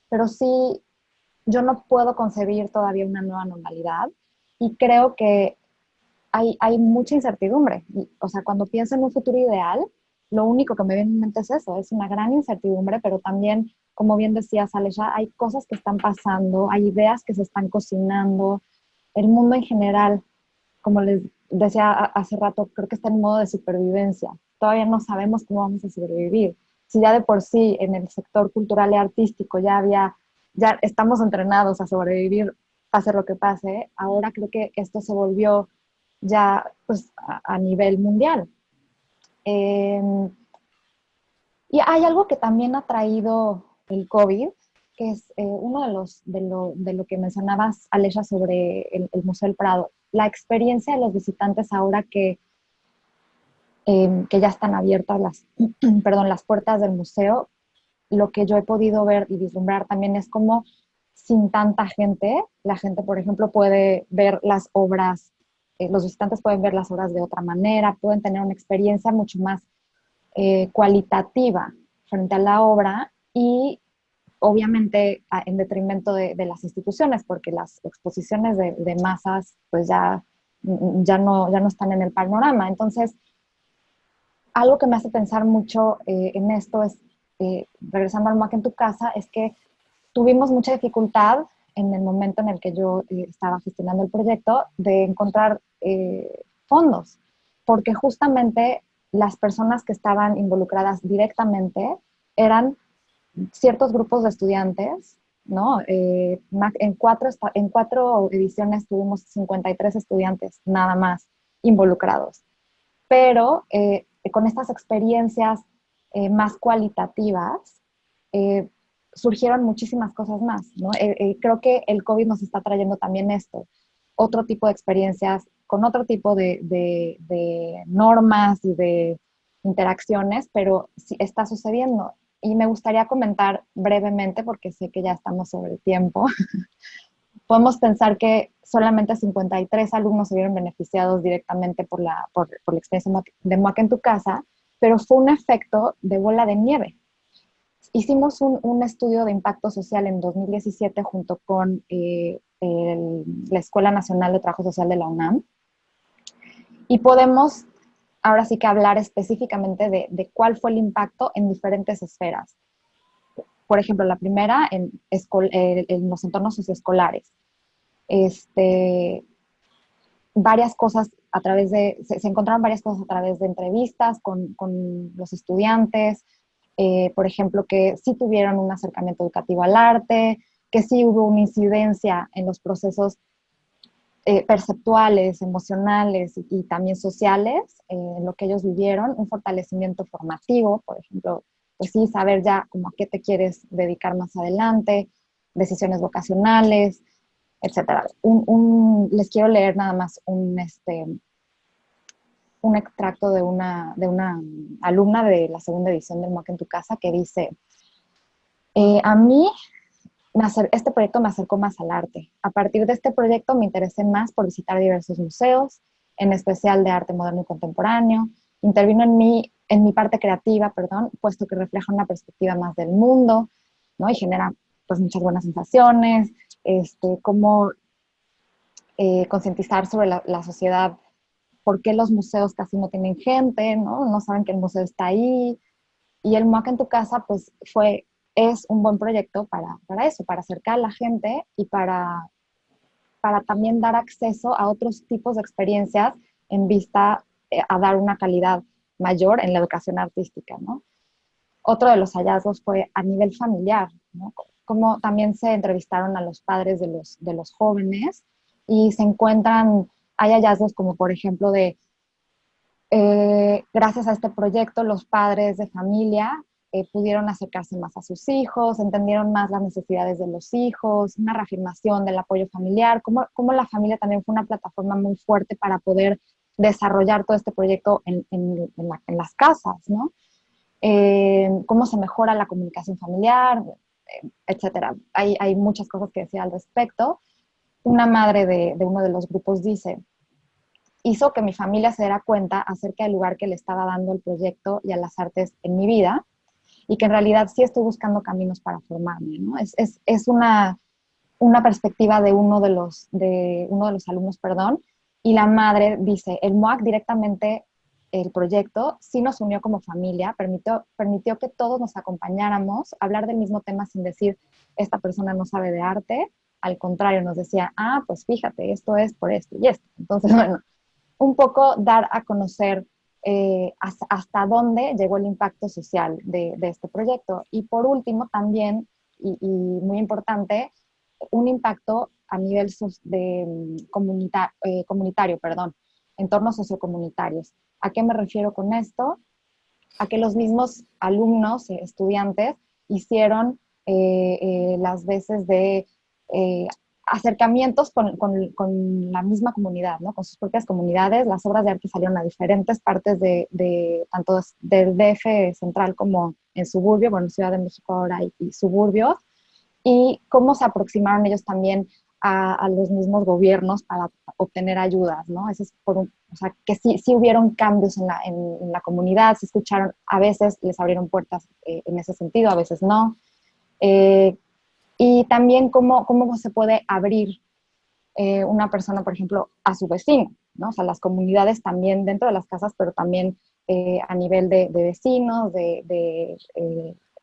pero sí, yo no puedo concebir todavía una nueva normalidad y creo que hay mucha incertidumbre. O sea, cuando pienso en un futuro ideal, lo único que me viene en mente es eso, es una gran incertidumbre, pero también como bien decías, Alesha, hay cosas que están pasando, hay ideas que se están cocinando, el mundo en general, como les decía hace rato, creo que está en modo de supervivencia. Todavía no sabemos cómo vamos a sobrevivir. Si ya de por sí en el sector cultural y artístico ya estamos entrenados a sobrevivir, pase lo que pase, ahora creo que esto se volvió ya pues a nivel mundial. Y hay algo que también ha traído el COVID, que es uno de lo que mencionabas, Alesha, sobre el Museo del Prado. La experiencia de los visitantes ahora que ya están abiertas las puertas del museo, lo que yo he podido ver y vislumbrar también es como sin tanta gente, la gente, por ejemplo, puede ver las obras, los visitantes pueden ver las obras de otra manera, pueden tener una experiencia mucho más cualitativa frente a la obra y obviamente en detrimento de las instituciones, porque las exposiciones de masas pues ya no están en el panorama. Entonces, algo que me hace pensar mucho en esto es, regresando al MOAC en tu casa, es que tuvimos mucha dificultad en el momento en el que yo estaba gestionando el proyecto de encontrar fondos, porque justamente las personas que estaban involucradas directamente eran ciertos grupos de estudiantes, ¿no? En cuatro ediciones tuvimos 53 estudiantes nada más involucrados, pero con estas experiencias más cualitativas, surgieron muchísimas cosas más, ¿no? Creo que el COVID nos está trayendo también esto, otro tipo de experiencias, con otro tipo de normas y de interacciones, pero sí está sucediendo. Y me gustaría comentar brevemente, porque sé que ya estamos sobre el tiempo, podemos pensar que solamente 53 alumnos se vieron beneficiados directamente por la experiencia de MOAC en tu casa, pero fue un efecto de bola de nieve. Hicimos un estudio de impacto social en 2017 junto con la Escuela Nacional de Trabajo Social de la UNAM y podemos ahora sí que hablar específicamente de cuál fue el impacto en diferentes esferas. Por ejemplo, la primera en los entornos socioescolares. Varias cosas se encontraron varias cosas a través de entrevistas con los estudiantes, por ejemplo, que sí tuvieron un acercamiento educativo al arte, que sí hubo una incidencia en los procesos perceptuales, emocionales y también sociales, en lo que ellos vivieron, un fortalecimiento formativo, por ejemplo, pues sí, saber ya como a qué te quieres dedicar más adelante, decisiones vocacionales, etcétera. Les quiero leer nada más un extracto de una alumna de la segunda edición del MOAC en tu casa que dice, a mí este proyecto me acercó más al arte. A partir de este proyecto me interesé más por visitar diversos museos, en especial de arte moderno y contemporáneo. Intervino en mi parte creativa, puesto que refleja una perspectiva más del mundo, ¿no? Y genera pues muchas buenas sensaciones, cómo concientizar sobre la sociedad, por qué los museos casi no tienen gente, ¿no? No saben que el museo está ahí. Y el MOAC en tu casa, pues es un buen proyecto para eso, para acercar a la gente y para también dar acceso a otros tipos de experiencias en vista a dar una calidad mayor en la educación artística, ¿no? Otro de los hallazgos fue a nivel familiar, ¿no? Como también se entrevistaron a los padres de los jóvenes y hay hallazgos como por ejemplo gracias a este proyecto los padres de familia pudieron acercarse más a sus hijos, entendieron más las necesidades de los hijos, una reafirmación del apoyo familiar, como la familia también fue una plataforma muy fuerte para poder desarrollar todo este proyecto en las casas, ¿no? Cómo se mejora la comunicación familiar, etcétera. Hay muchas cosas que decir al respecto. Una madre de uno de los grupos dice, hizo que mi familia se diera cuenta acerca del lugar que le estaba dando el proyecto y a las artes en mi vida, y que en realidad sí estoy buscando caminos para formarme, ¿no? Es una perspectiva de uno de los alumnos, y la madre dice, el MOAC directamente el proyecto sí nos unió como familia, permitió que todos nos acompañáramos, hablar del mismo tema sin decir, esta persona no sabe de arte, al contrario, nos decía, pues fíjate, esto es por esto y esto. Entonces, bueno, un poco dar a conocer hasta dónde llegó el impacto social de este proyecto. Y por último, también, y muy importante, un impacto a nivel comunitario, perdón, entornos sociocomunitarios. ¿A qué me refiero con esto? A que los mismos alumnos, estudiantes, hicieron las veces de acercamientos con la misma comunidad, ¿no? Con sus propias comunidades. Las obras de arte salieron a diferentes partes tanto del DF central como en suburbio, bueno, Ciudad de México ahora y suburbios, y cómo se aproximaron ellos también a los mismos gobiernos para obtener ayudas, ¿no? Eso es o sea, que sí hubieron cambios en la comunidad, se escucharon, a veces les abrieron puertas en ese sentido, a veces no. Y también cómo se puede abrir una persona, por ejemplo, a su vecino, ¿no? O sea, las comunidades también dentro de las casas, pero también a nivel de vecinos, de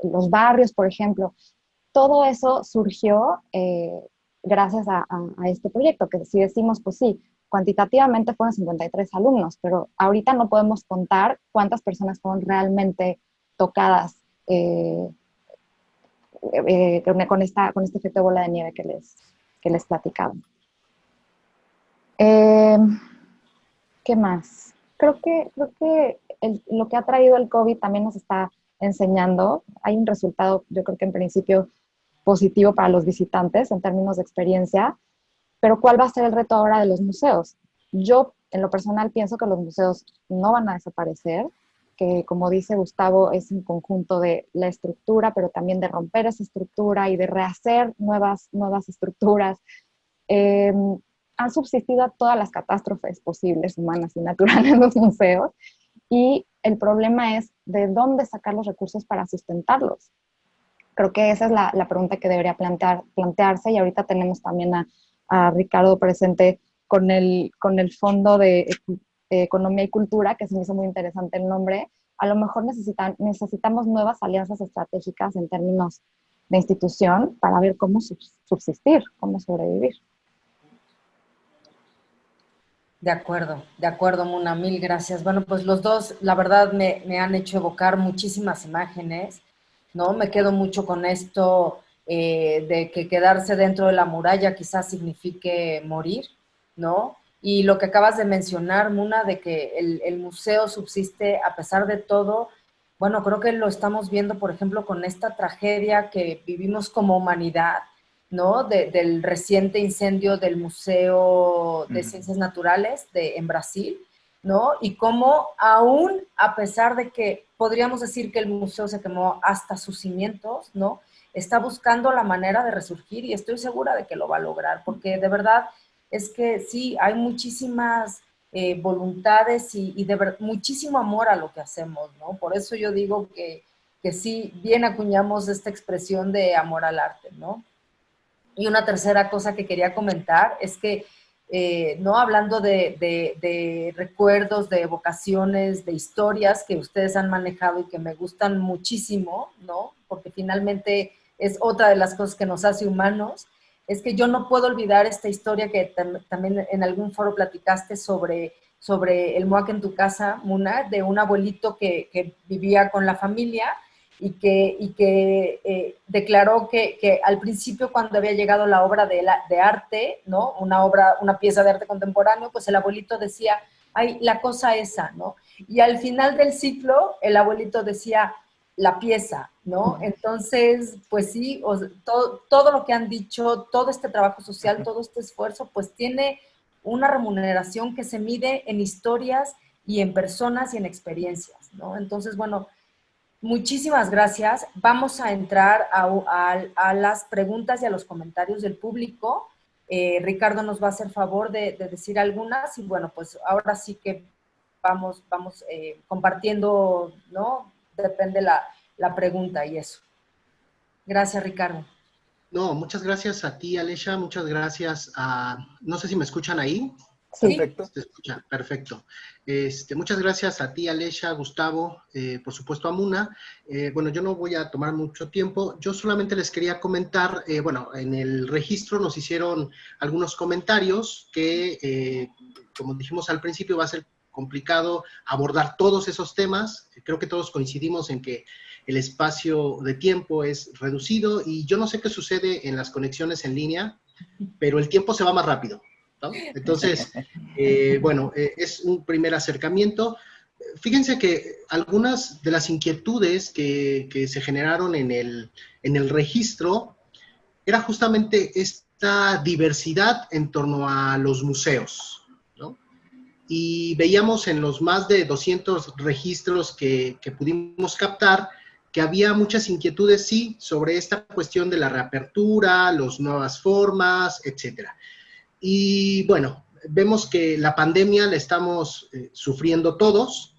los barrios, por ejemplo. Todo eso surgió gracias a este proyecto, que si decimos, pues sí, cuantitativamente fueron 53 alumnos, pero ahorita no podemos contar cuántas personas fueron realmente tocadas con este efecto de bola de nieve que les platicaba. ¿Qué más? Creo que lo que ha traído el COVID también nos está enseñando. Hay un resultado, yo creo que en principio positivo para los visitantes en términos de experiencia, pero ¿cuál va a ser el reto ahora de los museos? Yo, en lo personal, pienso que los museos no van a desaparecer, que, como dice Gustavo, es un conjunto de la estructura, pero también de romper esa estructura y de rehacer nuevas estructuras. Han subsistido a todas las catástrofes posibles, humanas y naturales en los museos, y el problema es de dónde sacar los recursos para sustentarlos. Creo que esa es la pregunta que debería plantearse, y ahorita tenemos también a Ricardo presente con el Fondo de Economía y Cultura, que se me hizo muy interesante el nombre. A lo mejor necesitamos nuevas alianzas estratégicas en términos de institución para ver cómo subsistir, cómo sobrevivir. De acuerdo, Muna, mil gracias. Bueno, pues los dos, la verdad, me han hecho evocar muchísimas imágenes, ¿no? Me quedo mucho con esto de que quedarse dentro de la muralla quizás signifique morir, ¿no? Y lo que acabas de mencionar, Muna, de que el museo subsiste a pesar de todo, bueno, creo que lo estamos viendo, por ejemplo, con esta tragedia que vivimos como humanidad, ¿no? Del reciente incendio del Museo de Ciencias Naturales en Brasil, ¿no? Y cómo aún, a pesar de que podríamos decir que el museo se quemó hasta sus cimientos, ¿no? Está buscando la manera de resurgir, y estoy segura de que lo va a lograr, porque de verdad es que sí, hay muchísimas voluntades y muchísimo amor a lo que hacemos, ¿no? Por eso yo digo que sí, bien acuñamos esta expresión de amor al arte, ¿no? Y una tercera cosa que quería comentar es que, no hablando de recuerdos, de evocaciones, de historias que ustedes han manejado y que me gustan muchísimo, ¿no? Porque finalmente es otra de las cosas que nos hace humanos, es que yo no puedo olvidar esta historia que también en algún foro platicaste sobre el MUAC en tu casa, Muna, de un abuelito que vivía con la familia y que declaró que al principio, cuando había llegado la obra de arte, ¿no? Una pieza de arte contemporáneo, pues el abuelito decía, ay, la cosa esa, ¿no? Y al final del ciclo, el abuelito decía, la pieza, ¿no? Entonces, pues sí, todo lo que han dicho, todo este trabajo social, todo este esfuerzo, pues tiene una remuneración que se mide en historias y en personas y en experiencias, ¿no? Entonces, bueno, muchísimas gracias. Vamos a entrar a las preguntas y a los comentarios del público. Ricardo nos va a hacer favor de decir algunas, y bueno, pues ahora sí que vamos compartiendo, ¿no? Depende la pregunta y eso. Gracias, Ricardo. No, muchas gracias a ti, Alesha, muchas gracias a... No sé si me escuchan ahí. Sí. Perfecto. Se escucha, perfecto. Muchas gracias a ti, Alesha, Gustavo, por supuesto a Muna. Bueno, yo no voy a tomar mucho tiempo. Yo solamente les quería comentar, bueno, en el registro nos hicieron algunos comentarios que, como dijimos al principio, va a ser complicado abordar todos esos temas. Creo que todos coincidimos en que el espacio de tiempo es reducido y yo no sé qué sucede en las conexiones en línea, pero el tiempo se va más rápido, ¿no? Entonces, bueno, es un primer acercamiento. Fíjense que algunas de las inquietudes que se generaron en el registro era justamente esta diversidad en torno a los museos, ¿no? Y veíamos en los más de 200 registros que pudimos captar que había muchas inquietudes, sí, sobre esta cuestión de la reapertura, las nuevas formas, etcétera. Y bueno, vemos que la pandemia la estamos sufriendo todos,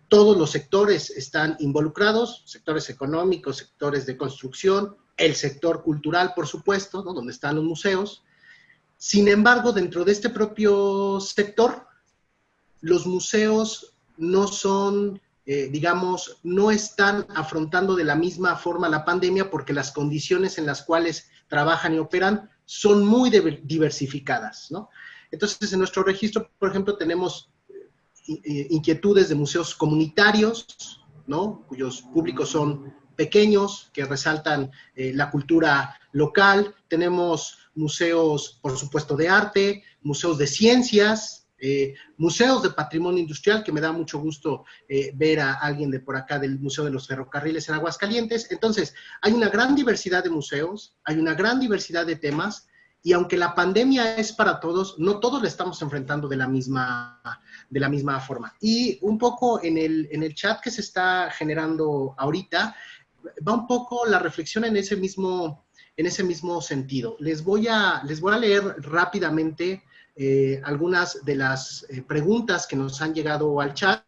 todos los sectores están involucrados, sectores económicos, sectores de construcción, el sector cultural, por supuesto, ¿no? Donde están los museos. Sin embargo, dentro de este propio sector, los museos no son, digamos, no están afrontando de la misma forma la pandemia porque las condiciones en las cuales trabajan y operan son muy diversificadas, ¿no? Entonces, en nuestro registro, por ejemplo, tenemos inquietudes de museos comunitarios, ¿no? Cuyos públicos son pequeños, que resaltan la cultura local. Tenemos museos, por supuesto, de arte, museos de ciencias, museos de patrimonio industrial, que me da mucho gusto ver a alguien de por acá del Museo de los Ferrocarriles en Aguascalientes. Entonces, hay una gran diversidad de museos, hay una gran diversidad de temas, y aunque la pandemia es para todos, no todos la estamos enfrentando de la misma forma. Y un poco en el chat que se está generando ahorita, va un poco la reflexión en ese mismo sentido. Les voy a leer rápidamente algunas de las preguntas que nos han llegado al chat.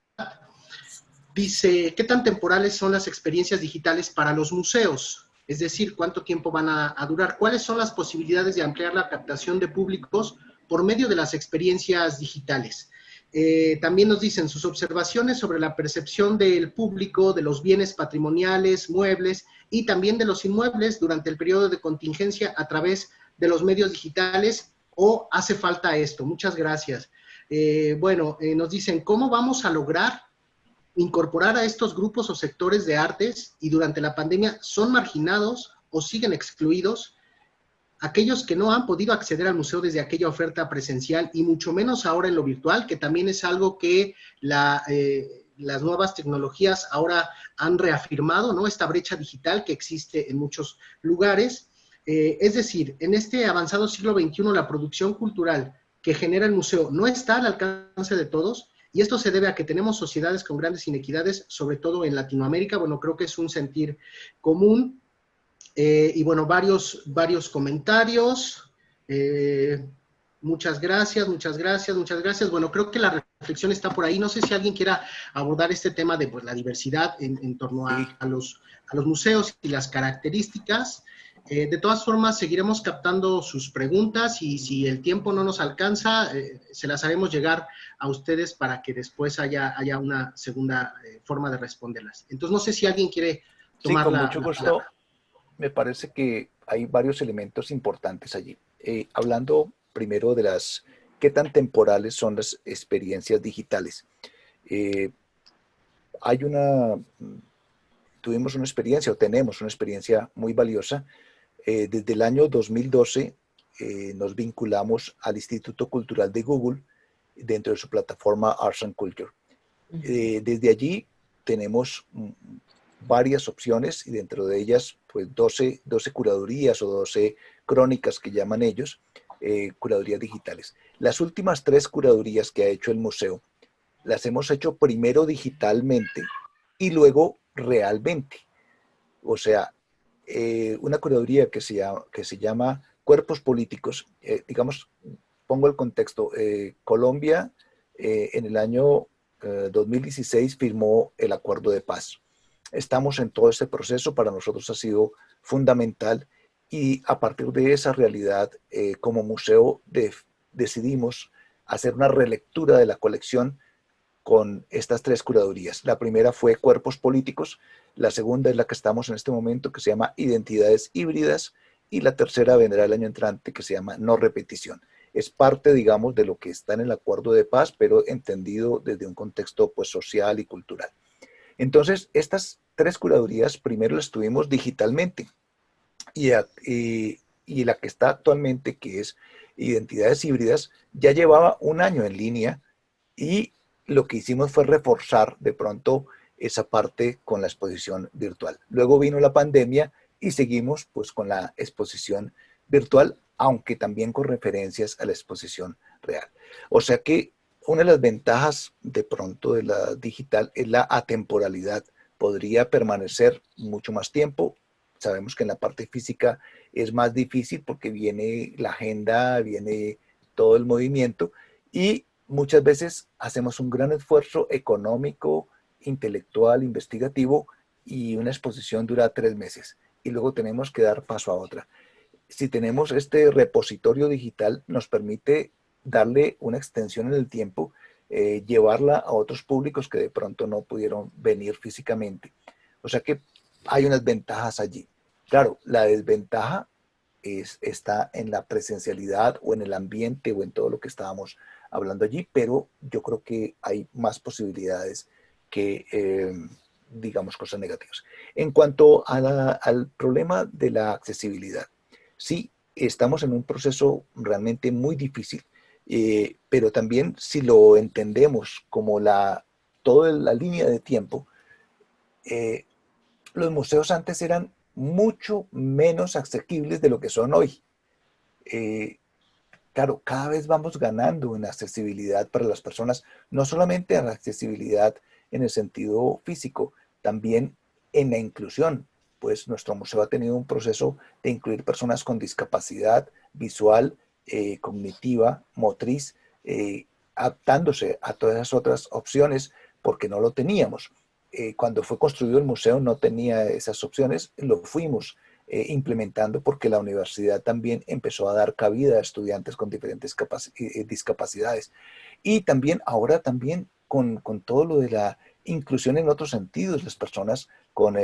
Dice, ¿qué tan temporales son las experiencias digitales para los museos? Es decir, ¿cuánto tiempo van a durar? ¿Cuáles son las posibilidades de ampliar la captación de públicos por medio de las experiencias digitales? También nos dicen sus observaciones sobre la percepción del público de los bienes patrimoniales, muebles y también de los inmuebles durante el periodo de contingencia a través de los medios digitales, o hace falta esto. Muchas gracias. Bueno, nos dicen, ¿cómo vamos a lograr incorporar a estos grupos o sectores de artes y durante la pandemia son marginados o siguen excluidos? Aquellos que no han podido acceder al museo desde aquella oferta presencial y mucho menos ahora en lo virtual, que también es algo que las nuevas tecnologías ahora han reafirmado, ¿no? Esta brecha digital que existe en muchos lugares. Es decir, en este avanzado siglo XXI, la producción cultural que genera el museo no está al alcance de todos, y esto se debe a que tenemos sociedades con grandes inequidades, sobre todo en Latinoamérica. Bueno, creo que es un sentir común. Y bueno, varios comentarios. Muchas gracias, muchas gracias, muchas gracias. Bueno, creo que la reflexión está por ahí. No sé si alguien quiera abordar este tema de pues, la diversidad en torno a los museos y las características. De todas formas, seguiremos captando sus preguntas y si el tiempo no nos alcanza, se las haremos llegar a ustedes para que después haya una segunda forma de responderlas. Entonces, no sé si alguien quiere tomar con mucho gusto. Me parece que hay varios elementos importantes allí. Hablando primero de qué tan temporales son las experiencias digitales. Tuvimos una experiencia, o tenemos una experiencia muy valiosa. Desde el año 2012 nos vinculamos al Instituto Cultural de Google dentro de su plataforma Arts and Culture. Desde allí tenemos varias opciones y dentro de ellas pues 12 curadurías o 12 crónicas que llaman ellos, curadurías digitales. Las últimas 3 curadurías que ha hecho el museo las hemos hecho primero digitalmente y luego realmente. O sea, una curaduría que se llama Cuerpos Políticos, digamos, pongo el contexto, Colombia en el año 2016 firmó el Acuerdo de Paz. Estamos en todo este proceso, para nosotros ha sido fundamental y a partir de esa realidad, como museo decidimos hacer una relectura de la colección con estas 3 curadurías. La primera fue Cuerpos Políticos, la segunda es la que estamos en este momento, que se llama Identidades Híbridas, y la tercera vendrá el año entrante, que se llama No Repetición. Es parte, digamos, de lo que está en el Acuerdo de Paz, pero entendido desde un contexto pues, social y cultural. Entonces, estas 3 curadurías primero las tuvimos digitalmente, y la que está actualmente, que es Identidades Híbridas, ya llevaba un año en línea, y lo que hicimos fue reforzar de pronto esa parte con la exposición virtual. Luego vino la pandemia y seguimos pues con la exposición virtual, aunque también con referencias a la exposición real. O sea que una de las ventajas de pronto de la digital es la atemporalidad. Podría permanecer mucho más tiempo. Sabemos que en la parte física es más difícil porque viene la agenda, viene todo el movimiento, y muchas veces hacemos un gran esfuerzo económico, intelectual, investigativo, y una exposición dura 3 meses y luego tenemos que dar paso a otra. Si tenemos este repositorio digital, nos permite darle una extensión en el tiempo, llevarla a otros públicos que de pronto no pudieron venir físicamente. O sea que hay unas ventajas allí. Claro, la desventaja está en la presencialidad o en el ambiente o en todo lo que estábamos hablando allí, pero yo creo que hay más posibilidades que, digamos, cosas negativas. En cuanto al problema de la accesibilidad, sí, estamos en un proceso realmente muy difícil, pero también si lo entendemos como toda la línea de tiempo, eh, los museos antes eran mucho menos asequibles de lo que son hoy. Eh, claro, cada vez vamos ganando en accesibilidad para las personas, no solamente en la accesibilidad en el sentido físico, también en la inclusión, pues nuestro museo ha tenido un proceso de incluir personas con discapacidad visual, cognitiva, motriz, adaptándose a todas las otras opciones porque no lo teníamos. Cuando fue construido el museo no tenía esas opciones, lo fuimos implementando porque la universidad también empezó a dar cabida a estudiantes con diferentes discapacidades. Y también ahora también con todo lo de la inclusión en otros sentidos, las personas con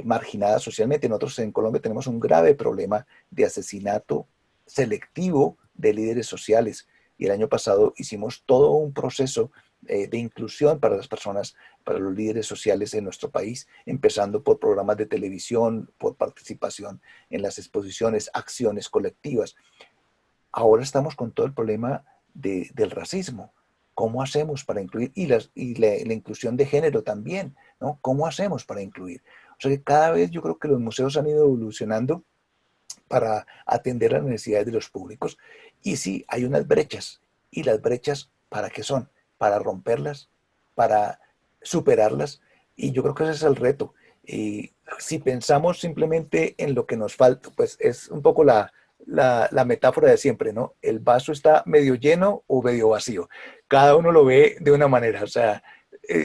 marginadas socialmente. Nosotros en Colombia tenemos un grave problema de asesinato selectivo de líderes sociales, y el año pasado hicimos todo un proceso de inclusión para las personas, para los líderes sociales en nuestro país, empezando por programas de televisión, por participación en las exposiciones, acciones colectivas. Ahora estamos con todo el problema del racismo. ¿Cómo hacemos para incluir? Y la inclusión de género también, ¿no? ¿Cómo hacemos para incluir? O sea que cada vez yo creo que los museos han ido evolucionando para atender las necesidades de los públicos. Y sí, hay unas brechas. ¿Y las brechas para qué son? Para romperlas, para superarlas. Y yo creo que ese es el reto. Y si pensamos simplemente en lo que nos falta, pues es un poco la metáfora de siempre, ¿no? El vaso está medio lleno o medio vacío. Cada uno lo ve de una manera. O sea,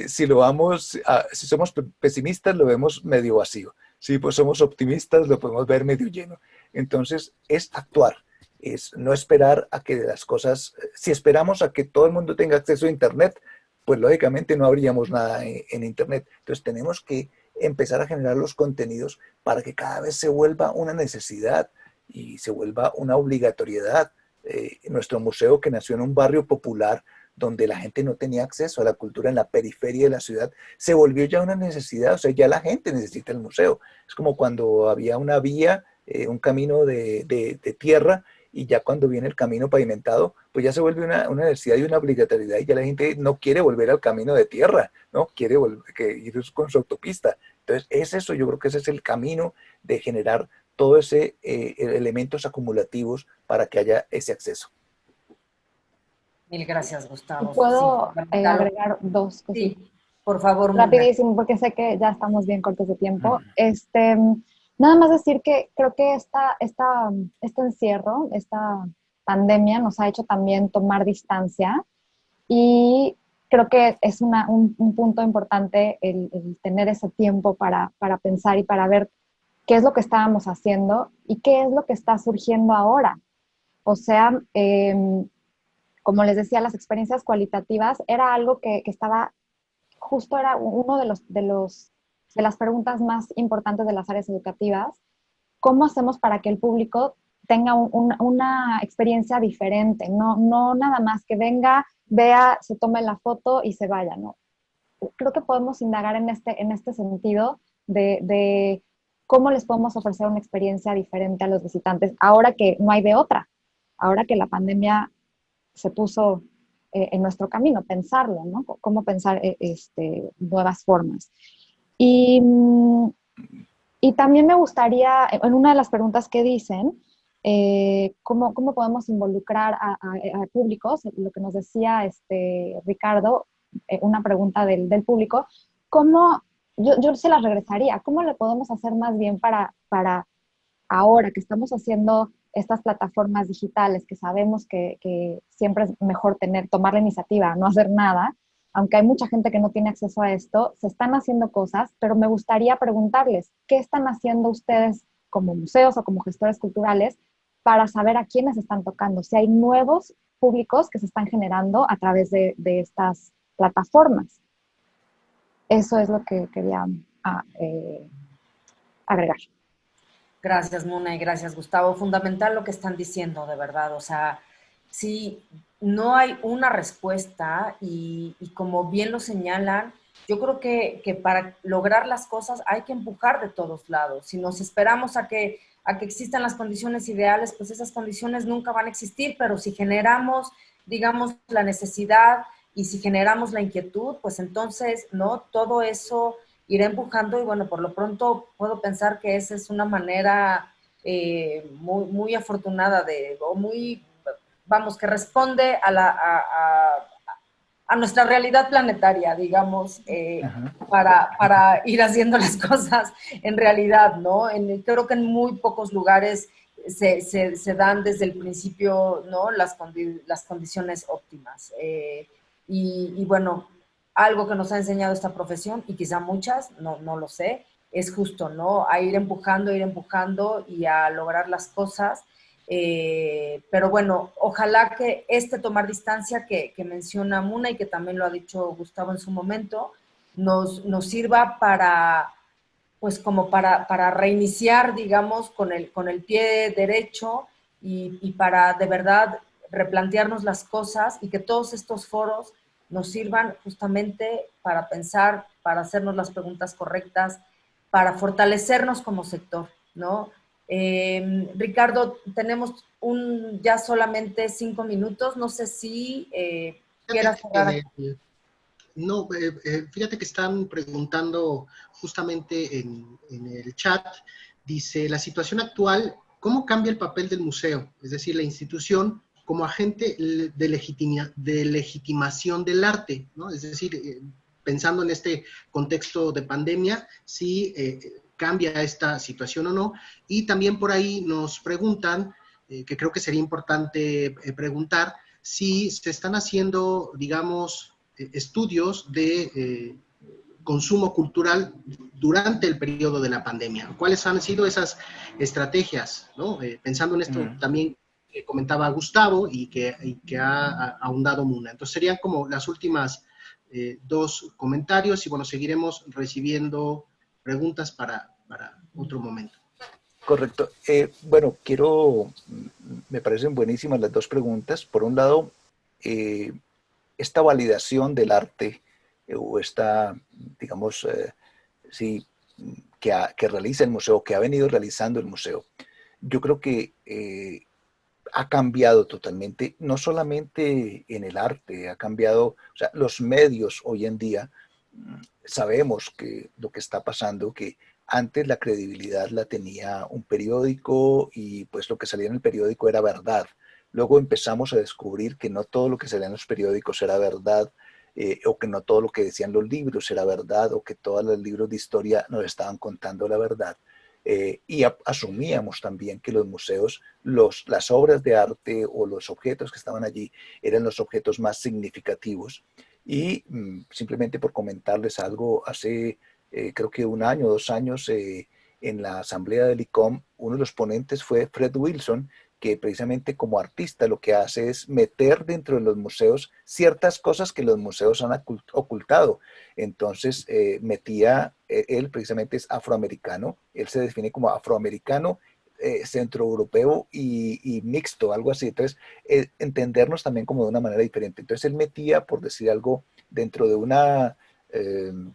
si somos pesimistas, lo vemos medio vacío. Si pues somos optimistas, lo podemos ver medio lleno. Entonces, es actuar, es no esperar a que las cosas, si esperamos a que todo el mundo tenga acceso a Internet, pues lógicamente no habríamos nada en Internet. Entonces, tenemos que empezar a generar los contenidos para que cada vez se vuelva una necesidad y se vuelva una obligatoriedad. Nuestro museo, que nació en un barrio popular donde la gente no tenía acceso a la cultura en la periferia de la ciudad, se volvió ya una necesidad. O sea, ya la gente necesita el museo. Es como cuando había una vía, un camino de tierra, y ya cuando viene el camino pavimentado, pues ya se vuelve una necesidad y una obligatoriedad, y ya la gente no quiere volver al camino de tierra, ¿no? Quiere ir con su autopista. Entonces, es eso, yo creo que ese es el camino de generar todo ese elementos acumulativos para que haya ese acceso. Mil gracias, Gustavo. ¿Puedo Sí, agregar 2 cosas? Sí, por favor. Rapidísimo, porque sé que ya estamos bien cortos de tiempo. Nada más decir que creo que este encierro, esta pandemia nos ha hecho también tomar distancia, y creo que es un punto importante el tener ese tiempo para pensar y para ver qué es lo que estábamos haciendo y qué es lo que está surgiendo ahora. O sea, como les decía, las experiencias cualitativas era algo que estaba, justo era uno de las preguntas más importantes de las áreas educativas. ¿Cómo hacemos para que el público tenga una experiencia diferente? No nada más que venga, vea, se tome la foto y se vaya, ¿no? Creo que podemos indagar en este sentido de cómo les podemos ofrecer una experiencia diferente a los visitantes, ahora que no hay de otra, ahora que la pandemia se puso en nuestro camino, pensarlo, ¿no? Cómo pensar nuevas formas. Y, y también me gustaría, en una de las preguntas que dicen, ¿cómo podemos involucrar a públicos? Lo que nos decía Ricardo, una pregunta del público, ¿cómo, yo se las regresaría, ¿cómo le podemos hacer más bien para ahora que estamos haciendo estas plataformas digitales, que sabemos que siempre es mejor tomar la iniciativa, no hacer nada, aunque hay mucha gente que no tiene acceso a esto, se están haciendo cosas, pero me gustaría preguntarles, ¿qué están haciendo ustedes como museos o como gestores culturales para saber a quiénes están tocando? Si hay nuevos públicos que se están generando a través de estas plataformas. Eso es lo que quería agregar. Gracias, Mona, y gracias, Gustavo. Fundamental lo que están diciendo, de verdad. O sea, si no hay una respuesta y como bien lo señalan, yo creo que para lograr las cosas hay que empujar de todos lados. Si nos esperamos a que existan las condiciones ideales, pues esas condiciones nunca van a existir, pero si generamos, digamos, la necesidad y si generamos la inquietud, pues entonces, ¿no? Todo eso irá empujando y bueno, por lo pronto puedo pensar que esa es una manera muy, muy afortunada o muy, vamos, que responde a nuestra realidad planetaria, digamos, para ir haciendo las cosas en realidad, ¿no? Creo que en muy pocos lugares se dan desde el principio, ¿no? Las condiciones óptimas. Y bueno, algo que nos ha enseñado esta profesión, y quizá muchas, no lo sé, es justo, ¿no? A ir empujando y a lograr las cosas. Pero bueno, ojalá que tomar distancia que menciona Muna y que también lo ha dicho Gustavo en su momento, nos sirva para, pues como para reiniciar, digamos, con el pie derecho y para de verdad replantearnos las cosas y que todos estos foros nos sirvan justamente para pensar, para hacernos las preguntas correctas, para fortalecernos como sector, ¿no? Ricardo, tenemos ya solamente 5 minutos, no sé si quieras cerrar. No, fíjate que están preguntando justamente en el chat, dice, la situación actual, ¿cómo cambia el papel del museo? Es decir, la institución como agente de legitimación del arte, ¿no? Es decir, pensando en este contexto de pandemia, si cambia esta situación o no. Y también por ahí nos preguntan, que creo que sería importante preguntar, si se están haciendo, digamos, estudios de consumo cultural durante el periodo de la pandemia. ¿Cuáles han sido esas estrategias? ¿No? Pensando en esto también que comentaba Gustavo y que ha ahondado Muna. Entonces serían como las últimas dos comentarios y bueno, seguiremos recibiendo preguntas para otro momento. Correcto. Bueno, me parecen buenísimas las dos preguntas. Por un lado, esta validación del arte o esta, digamos, sí, que realiza el museo, que ha venido realizando el museo, yo creo que ha cambiado totalmente, no solamente en el arte, ha cambiado, o sea, los medios hoy en día, sabemos que lo que está pasando, que antes la credibilidad la tenía un periódico y pues lo que salía en el periódico era verdad. Luego empezamos a descubrir que no todo lo que salía en los periódicos era verdad, o que no todo lo que decían los libros era verdad, o que todos los libros de historia nos estaban contando la verdad. Y asumíamos también que los museos, las obras de arte o los objetos que estaban allí eran los objetos más significativos. Y simplemente por comentarles algo, hace creo que 1 año, 2 años, en la asamblea del ICOM, uno de los ponentes fue Fred Wilson, que precisamente como artista lo que hace es meter dentro de los museos ciertas cosas que los museos han ocultado. Entonces metía, él precisamente es afroamericano, él se define como afroamericano, centroeuropeo y mixto, algo así. Entonces, entendernos también como de una manera diferente. Entonces, él metía, por decir algo, dentro de una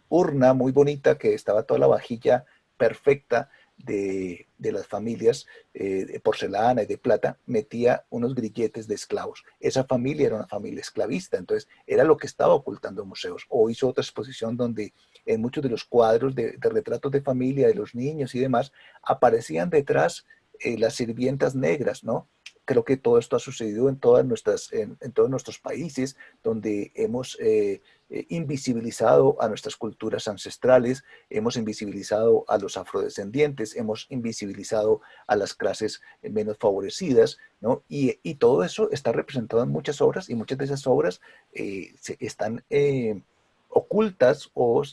urna muy bonita que estaba toda la vajilla perfecta de las familias de porcelana y de plata, metía unos grilletes de esclavos. Esa familia era una familia esclavista, entonces era lo que estaba ocultando museos. O hizo otra exposición donde en muchos de los cuadros de retratos de familia, de los niños y demás, aparecían detrás las sirvientas negras, ¿no? Creo que todo esto ha sucedido en todos nuestros países, donde hemos invisibilizado a nuestras culturas ancestrales, hemos invisibilizado a los afrodescendientes, hemos invisibilizado a las clases menos favorecidas, ¿no? Y todo eso está representado en muchas obras, y muchas de esas obras están ocultas, o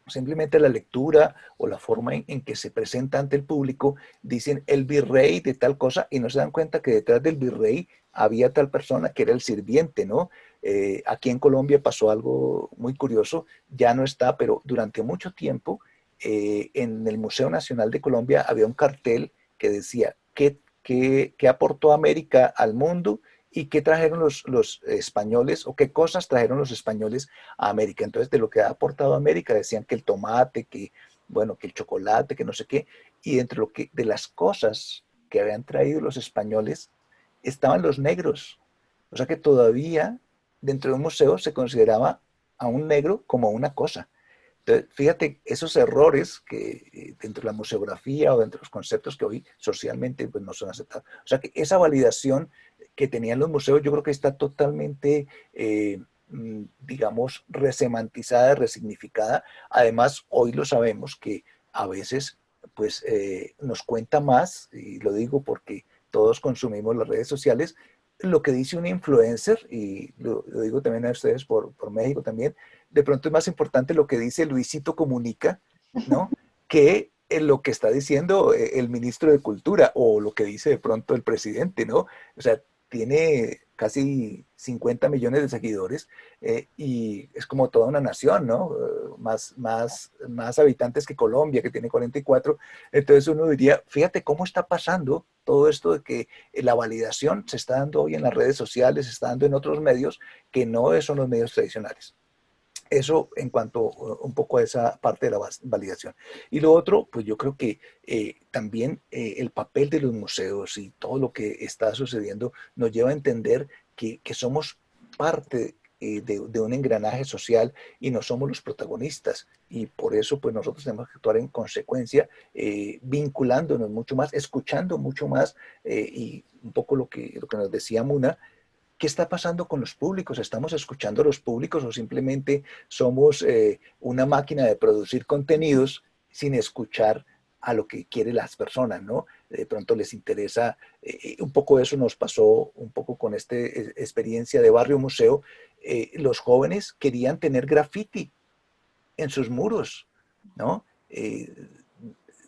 simplemente la lectura o la forma en que se presenta ante el público, dicen el virrey de tal cosa, y no se dan cuenta que detrás del virrey había tal persona que era el sirviente, ¿no? Aquí en Colombia pasó algo muy curioso, ya no está, pero durante mucho tiempo en el Museo Nacional de Colombia había un cartel que decía qué aportó América al mundo y qué trajeron los españoles, o qué cosas trajeron los españoles a América. Entonces, de lo que ha aportado América, decían que el tomate, bueno, que el chocolate, que no sé qué, y de las cosas que habían traído los españoles estaban los negros. O sea que todavía dentro de un museo se consideraba a un negro como una cosa. Entonces, fíjate, esos errores que dentro de la museografía o dentro de los conceptos que hoy socialmente pues, no son aceptados. O sea que esa validación que tenían los museos, yo creo que está totalmente, digamos, resemantizada, resignificada. Además, hoy lo sabemos que a veces pues nos cuenta más, y lo digo porque todos consumimos las redes sociales, lo que dice un influencer, y lo digo también a ustedes por México también, de pronto es más importante lo que dice Luisito Comunica, ¿no? Que lo que está diciendo el ministro de Cultura, o lo que dice de pronto el presidente, ¿no? O sea, tiene casi 50 millones de seguidores y es como toda una nación, ¿no? Más habitantes que Colombia, que tiene 44. Entonces uno diría, fíjate cómo está pasando todo esto de que la validación se está dando hoy en las redes sociales, se está dando en otros medios que no son los medios tradicionales. Eso en cuanto un poco a esa parte de la validación. Y lo otro, pues yo creo que también el papel de los museos y todo lo que está sucediendo nos lleva a entender que somos parte de un engranaje social y no somos los protagonistas. Y por eso, pues nosotros tenemos que actuar en consecuencia, vinculándonos mucho más, escuchando mucho más y un poco lo que nos decía Muna. ¿Qué está pasando con los públicos? ¿Estamos escuchando a los públicos o simplemente somos una máquina de producir contenidos sin escuchar a lo que quieren las personas, ¿no? De pronto les interesa, un poco eso nos pasó un poco con esta experiencia de Barrio Museo. Los jóvenes querían tener graffiti en sus muros, ¿no?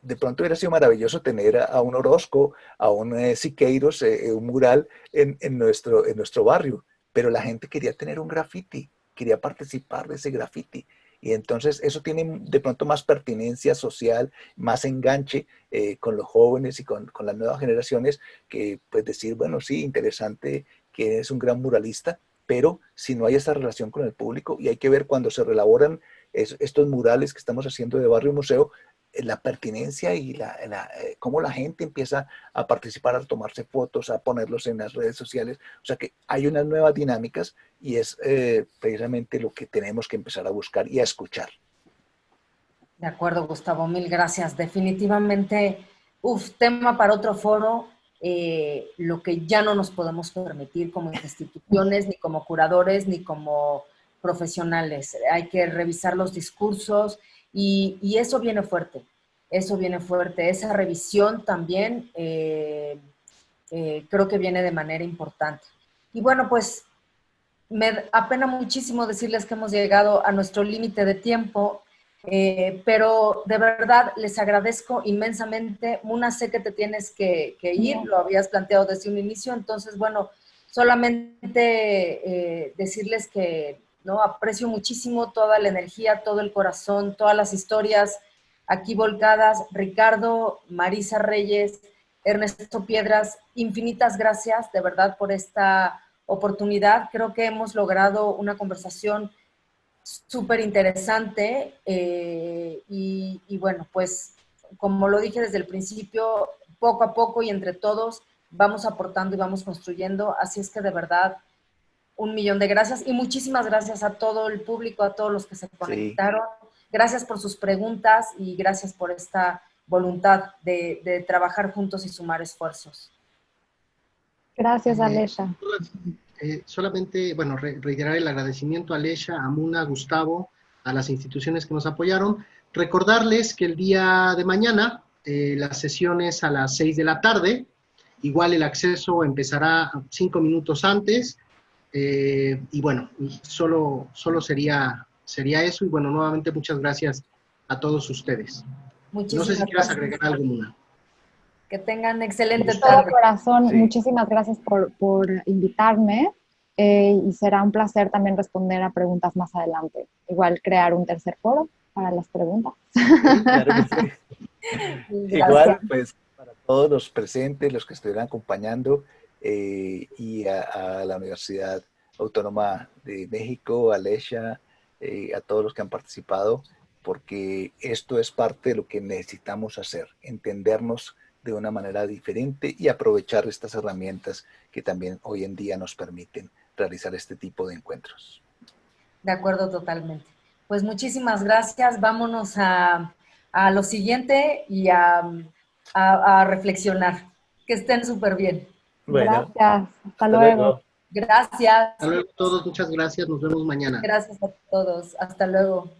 De pronto hubiera sido maravilloso tener a un Orozco, a un Siqueiros, un mural en nuestro barrio, pero la gente quería tener un graffiti, quería participar de ese graffiti. Y entonces eso tiene de pronto más pertinencia social, más enganche con los jóvenes y con las nuevas generaciones, que pues decir, bueno, sí, interesante que es un gran muralista, pero si no hay esa relación con el público, y hay que ver cuando se reelaboran estos murales que estamos haciendo de Barrio Museo, la pertinencia y cómo la gente empieza a participar, a tomarse fotos, a ponerlos en las redes sociales. O sea que hay unas nuevas dinámicas y es precisamente lo que tenemos que empezar a buscar y a escuchar. De acuerdo, Gustavo, mil gracias. Definitivamente, tema para otro foro, lo que ya no nos podemos permitir como instituciones, ni como curadores, ni como profesionales. Hay que revisar los discursos y eso viene fuerte. Eso viene fuerte. Esa revisión también creo que viene de manera importante. Y bueno, pues me apena muchísimo decirles que hemos llegado a nuestro límite de tiempo. Pero de verdad les agradezco inmensamente. Muna, sé que te tienes que ir, lo habías planteado desde un inicio, entonces, bueno, solamente decirles que ¿no? Aprecio muchísimo toda la energía, todo el corazón, todas las historias aquí volcadas. Ricardo, Marisa Reyes, Ernesto Piedras, infinitas gracias de verdad por esta oportunidad. Creo que hemos logrado una conversación súper interesante y bueno, pues como lo dije desde el principio, poco a poco y entre todos vamos aportando y vamos construyendo, así es que de verdad, 1.000.000 de gracias y muchísimas gracias a todo el público, a todos los que se conectaron. Sí. Gracias por sus preguntas y gracias por esta voluntad de trabajar juntos y sumar esfuerzos. Gracias, Alesha. Solamente, bueno, reiterar el agradecimiento a Alesha, a Muna, a Gustavo, a las instituciones que nos apoyaron. Recordarles que el día de mañana, las sesiones a las 6 de la tarde, igual el acceso empezará 5 minutos antes, y bueno, solo sería eso, y bueno, nuevamente muchas gracias a todos ustedes. Muchísimas no sé si quieras agregar algo, Muna. Que tengan excelente de todo tarde. corazón, sí. Muchísimas gracias por invitarme y será un placer también responder a preguntas más adelante. Igual crear un tercer foro para las preguntas. Claro que sí. Igual, pues, para todos los presentes, los que estuvieran acompañando y a la Universidad Autónoma de México, a Alesha, a todos los que han participado, porque esto es parte de lo que necesitamos hacer, entendernos de una manera diferente y aprovechar estas herramientas que también hoy en día nos permiten realizar este tipo de encuentros. De acuerdo, totalmente. Pues muchísimas gracias. Vámonos a lo siguiente y a reflexionar. Que estén súper bien. Bueno, gracias. Hasta luego. Gracias. Hasta luego a todos. Muchas gracias. Nos vemos mañana. Gracias a todos. Hasta luego.